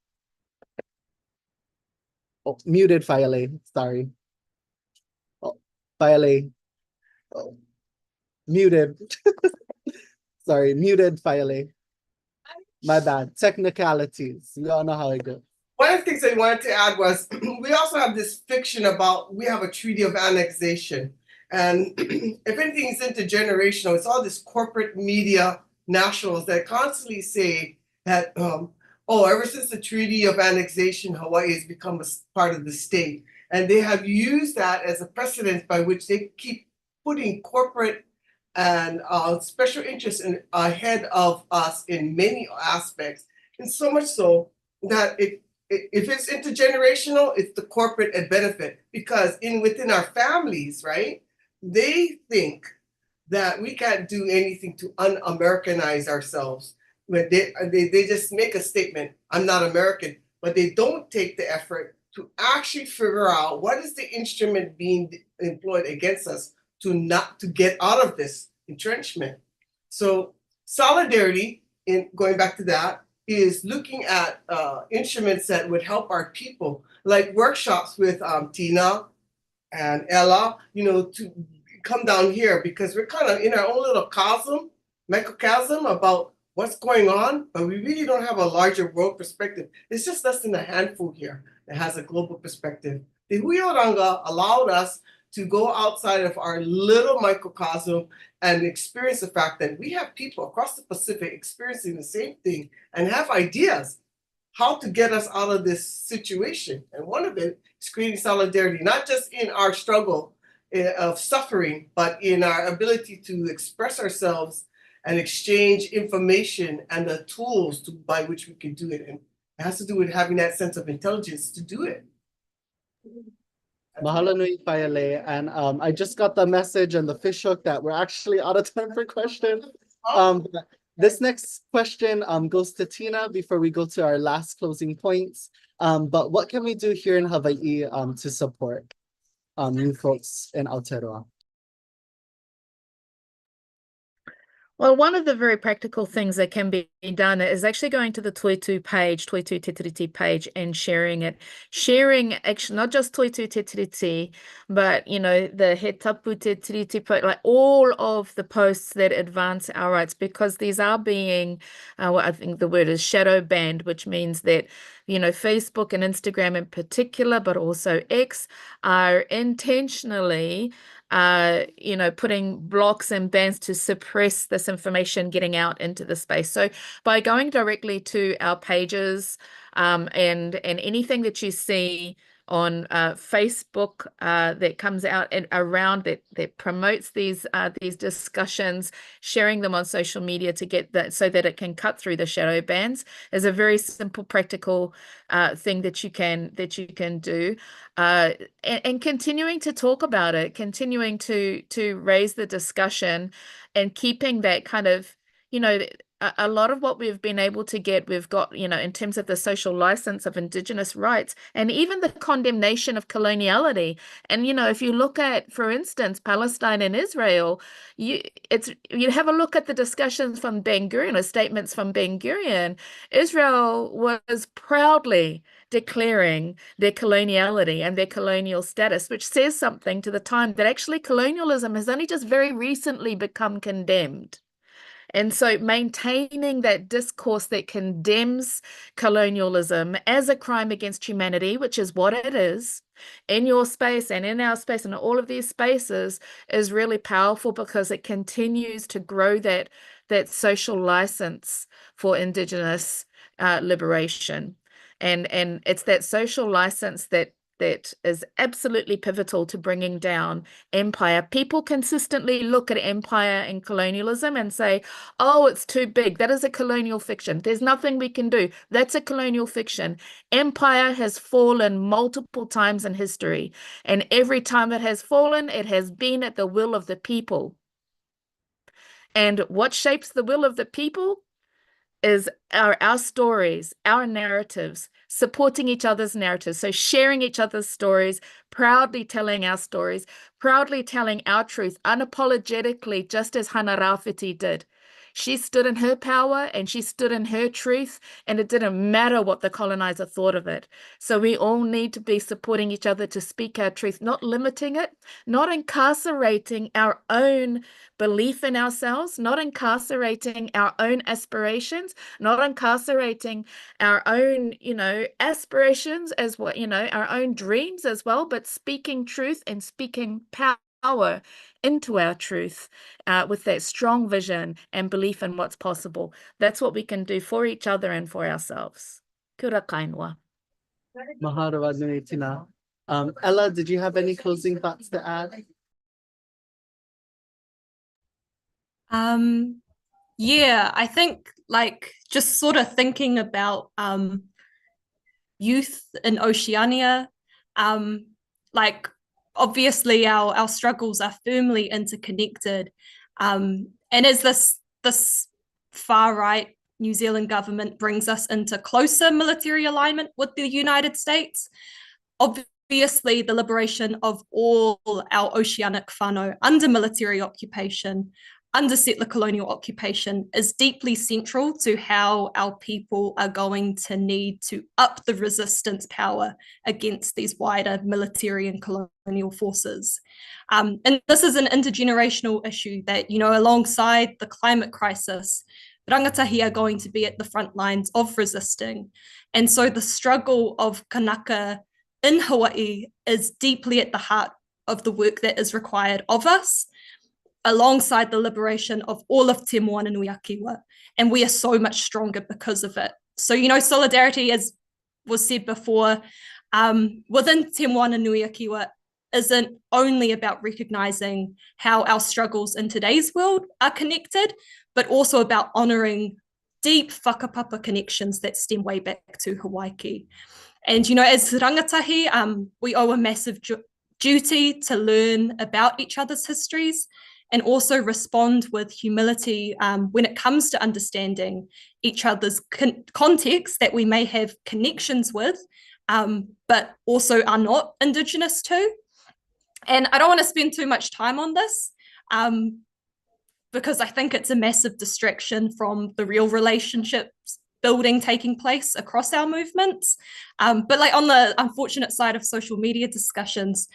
Oh, muted Faile, sorry. Oh, Faile. Oh, muted. Sorry, muted Faile. My bad. Technicalities. We all know how it goes. One of the things I wanted to add was we also have this fiction about, we have a treaty of annexation. And if anything is intergenerational, it's all this corporate media nationals that constantly say that, oh, ever since the Treaty of Annexation, Hawaii has become a part of the state. And they have used that as a precedent by which they keep putting corporate and special interests ahead of us in many aspects. And so much so that if it's intergenerational, it's the corporate benefit. Because within our families, right, they think that we can't do anything to un-Americanize ourselves. But they just make a statement, I'm not American, but they don't take the effort to actually figure out what is the instrument being employed against us to get out of this entrenchment. So solidarity, in going back to that, is looking at instruments that would help our people, like workshops with Tina and Ella, you know, to come down here, because we're kind of in our own little microcosm about what's going on, but we really don't have a larger world perspective. It's just less than a handful here that has a global perspective. The Huioranga allowed us to go outside of our little microcosm and experience the fact that we have people across the Pacific experiencing the same thing and have ideas how to get us out of this situation. And one of it is creating solidarity, not just in our struggle of suffering, but in our ability to express ourselves and exchange information and the tools by which we can do it. And it has to do with having that sense of intelligence to do it. Mahalo nui Whaiale. And I just got the message and the fish hook that we're actually out of time for questions. This next question goes to Tina before we go to our last closing points. But what can we do here in Hawaii to support new folks in Aotearoa? Well, one of the very practical things that can be done is actually going to the Toitu page, Toitu Te Tiriti page, and sharing it. Sharing actually not just Toitu Te Tiriti, but the He Tapu Te Tiriti, like all of the posts that advance our rights, because these are being, I think the word is shadow banned, which means that Facebook and Instagram in particular, but also X, are intentionally putting blocks and bans to suppress this information getting out into the space. So by going directly to our pages and anything that you see on Facebook that comes out and around that promotes these discussions, sharing them on social media to get that so that it can cut through the shadow bans is a very simple, practical thing that you can do, and continuing to talk about it, continuing to raise the discussion, and keeping that kind of a lot of what we've been able to get, we've got, in terms of the social license of Indigenous rights and even the condemnation of coloniality. And, if you look at, for instance, Palestine and Israel, you have a look at the discussions from Ben Gurion, or statements from Ben Gurion. Israel was proudly declaring their coloniality and their colonial status, which says something to the time that actually colonialism has only just very recently become condemned. And so maintaining that discourse that condemns colonialism as a crime against humanity, which is what it is, in your space and in our space and all of these spaces, is really powerful, because it continues to grow that social license for Indigenous liberation. And it's that social license that is absolutely pivotal to bringing down empire. People consistently look at empire and colonialism and say, oh, it's too big. That is a colonial fiction. There's nothing we can do. That's a colonial fiction. Empire has fallen multiple times in history, and every time it has fallen, it has been at the will of the people. And what shapes the will of the people is our stories, our narratives, supporting each other's narratives. So sharing each other's stories, proudly telling our stories, proudly telling our truth, unapologetically, just as Hana Rāwhiti did. She stood in her power and she stood in her truth, and it didn't matter what the colonizer thought of it. So we all need to be supporting each other to speak our truth, not limiting it, not incarcerating our own belief in ourselves, not incarcerating our own aspirations, not incarcerating our own, aspirations as well, our own dreams as well, but speaking truth and speaking power into our truth with that strong vision and belief in what's possible. That's what we can do for each other and for ourselves. Kia ora kainoa. Mahalo nui Tina. Ella, did you have any closing thoughts to add? Yeah, I think just sort of thinking about youth in Oceania, obviously our struggles are firmly interconnected, and as this far right New Zealand government brings us into closer military alignment with the United States, obviously the liberation of all our oceanic whānau under military occupation, under settler colonial occupation, is deeply central to how our people are going to need to up the resistance power against these wider military and colonial forces. And this is an intergenerational issue that, alongside the climate crisis, Rangatahi are going to be at the front lines of resisting. And so the struggle of kanaka in Hawaii is deeply at the heart of the work that is required of us, alongside the liberation of all of Te Moananui Akiwa. And we are so much stronger because of it. So, solidarity, as was said before, within Te Moananui Akiwa isn't only about recognizing how our struggles in today's world are connected, but also about honoring deep whakapapa connections that stem way back to Hawaii. And, you know, as rangatahi, we owe a massive duty to learn about each other's histories and also respond with humility when it comes to understanding each other's context that we may have connections with, but also are not Indigenous to. And I don't want to spend too much time on this because I think it's a massive distraction from the real relationships building taking place across our movements. But like on the unfortunate side of social media discussions,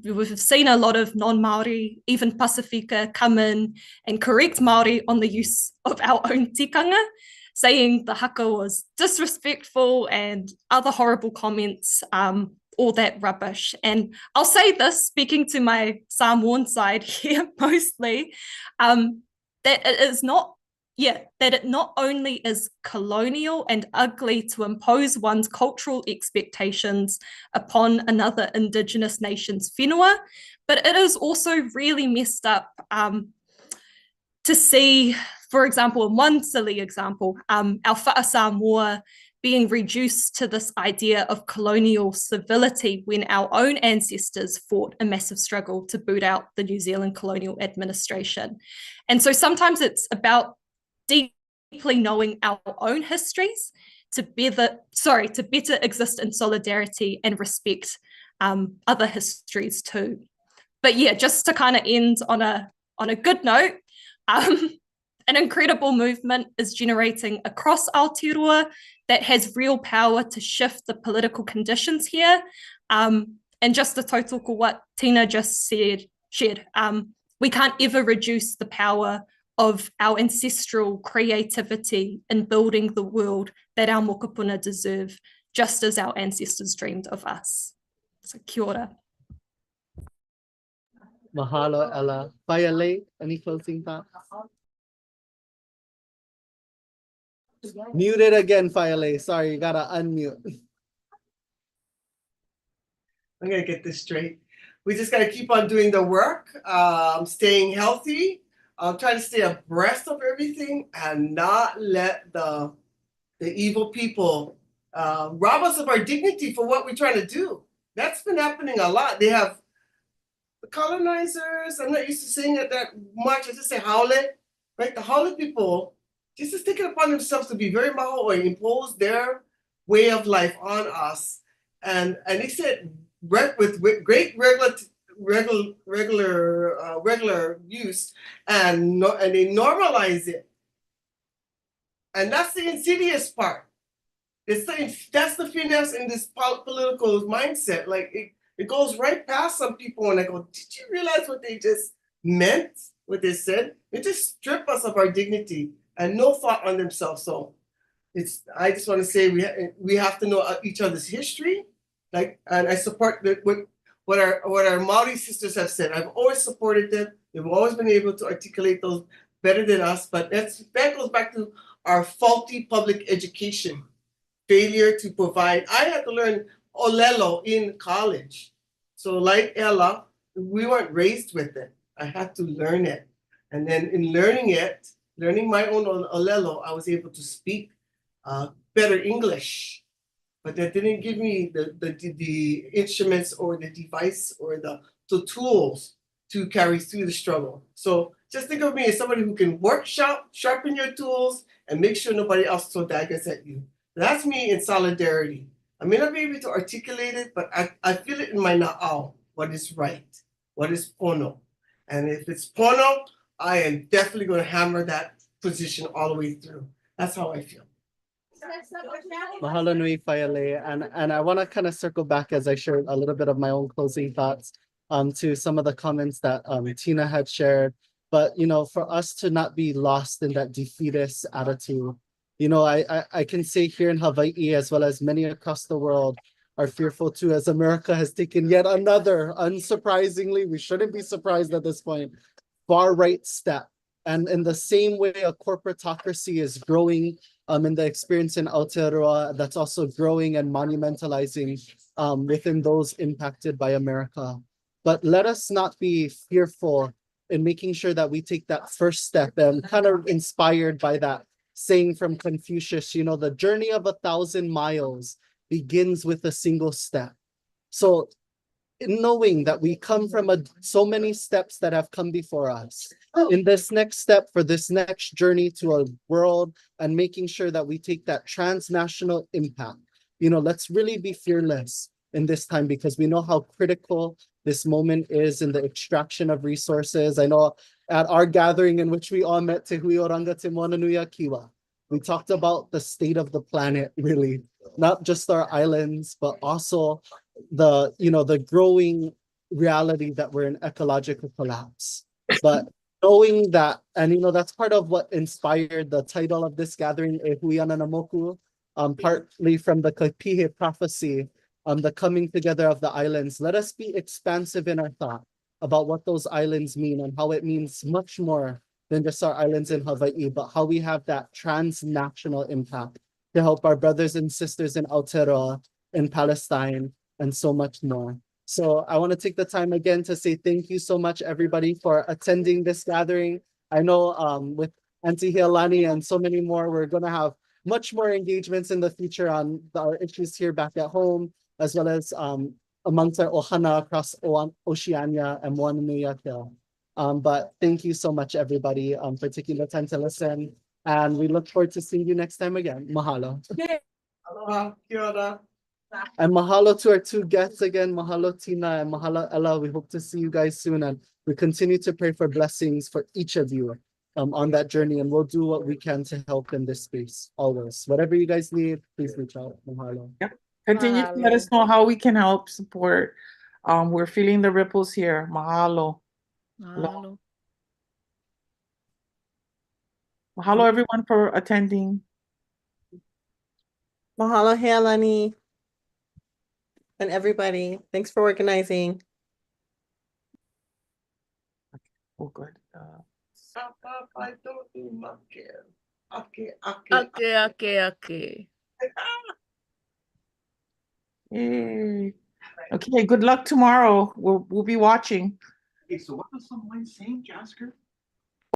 we've seen a lot of non-Maori, even Pasifika, come in and correct Maori on the use of our own tikanga, saying the haka was disrespectful and other horrible comments, all that rubbish. And I'll say this, speaking to my Samoan side here mostly, that it not only is colonial and ugly to impose one's cultural expectations upon another Indigenous nation's whenua, but it is also really messed up to see, for example, in one silly example, our wha Samoa being reduced to this idea of colonial civility when our own ancestors fought a massive struggle to boot out the New Zealand colonial administration. And so sometimes it's about deeply knowing our own histories to better exist in solidarity and respect other histories too. But yeah, just to kind of end on a good note, an incredible movement is generating across Aotearoa that has real power to shift the political conditions here. And just the tautoko what Tina just shared, we can't ever reduce the power of our ancestral creativity in building the world that our mokopuna deserve, just as our ancestors dreamed of us. So kia ora. Mahalo, Ella. Waiale, any closing thoughts? Muted again, Waiale. Sorry, you gotta unmute. I'm gonna get this straight. We just gotta keep on doing the work, staying healthy, try to stay abreast of everything and not let the evil people rob us of our dignity for what we're trying to do. That's been happening a lot. They have the colonizers, I'm not used to saying it that much, I just say haole, right? The haole people just has taken upon themselves to be very maho or impose their way of life on us. And they said with great regular use, and they normalize it. And that's the insidious part. That's the finesse in this political mindset. Like it goes right past some people and I go, did you realize what they just meant, what they said? They just strip us of our dignity and no thought on themselves. So I just want to say we have to know each other's history. And I support what our Maori sisters have said. I've always supported them. They've always been able to articulate those better than us. But that goes back to our faulty public education, failure to provide. I had to learn Olelo in college. So like Ella, we weren't raised with it. I had to learn it. And then in learning my own Olelo, I was able to speak better English. But that didn't give me the instruments or the device or the tools to carry through the struggle. So just think of me as somebody who can sharpen your tools, and make sure nobody else throws daggers at you. That's me in solidarity. I may not be able to articulate it, but I feel it in my na'au, what is right, what is pono. And if it's pono, I am definitely going to hammer that position all the way through. That's how I feel. Mahalo nui Waiale. And I want to kind of circle back as I shared a little bit of my own closing thoughts to some of the comments that Tina had shared. But, you know, for us to not be lost in that defeatist attitude, you know, I can say here in Hawaii, as well as many across the world, are fearful too, as America has taken yet another, unsurprisingly, we shouldn't be surprised at this point, far right step. And in the same way a corporatocracy is growing in the experience in Aotearoa, that's also growing and monumentalizing within those impacted by America. but let us not be fearful in making sure that we take that first step, and kind of inspired by that saying from Confucius, you know, the journey of 1,000 miles begins with a single step. So knowing that we come from so many steps that have come before us, in this next step for this next journey to a world, and making sure that we take that transnational impact, you know, let's really be fearless in this time, because we know how critical this moment is in the extraction of resources. I know at our gathering in which we all met, Te Hui Oranga Te Moananuia Kiwa, we talked about the state of the planet, really, not just our islands, but also the, you know, the growing reality that we're in ecological collapse. But knowing that, and you know, that's part of what inspired the title of this gathering, E Huiana na Moku, partly from the Kapihe prophecy, the coming together of the islands. Let us be expansive in our thought about what those islands mean, and how it means much more than just our islands in Hawaii, but how we have that transnational impact to help our brothers and sisters in Aotearoa, in Palestine, and so much more. So I want to take the time again to say thank you so much, everybody, for attending this gathering. I know with Auntie Healani and so many more, we're going to have much more engagements in the future on our issues here back at home, as well as amongst our ohana across Oceania and Moananui. But thank you so much, everybody, for taking the time to listen. And we look forward to seeing you next time again. Mahalo. Aloha, kia ora. And mahalo to our two guests again. Mahalo, Tina, and mahalo, Ella. We hope to see you guys soon. And we continue to pray for blessings for each of you on that journey. And we'll do what we can to help in this space, always. Whatever you guys need, please reach out. Mahalo. Yep. Continue to let us know how we can help support. We're feeling the ripples here. Mahalo. Mahalo. Mahalo, everyone, for attending. Mahalo, Healani, and everybody. Thanks for organizing. Oh, good. Ake. Yay. Okay, good luck tomorrow. We'll be watching. Okay, so what was someone saying, Jasker?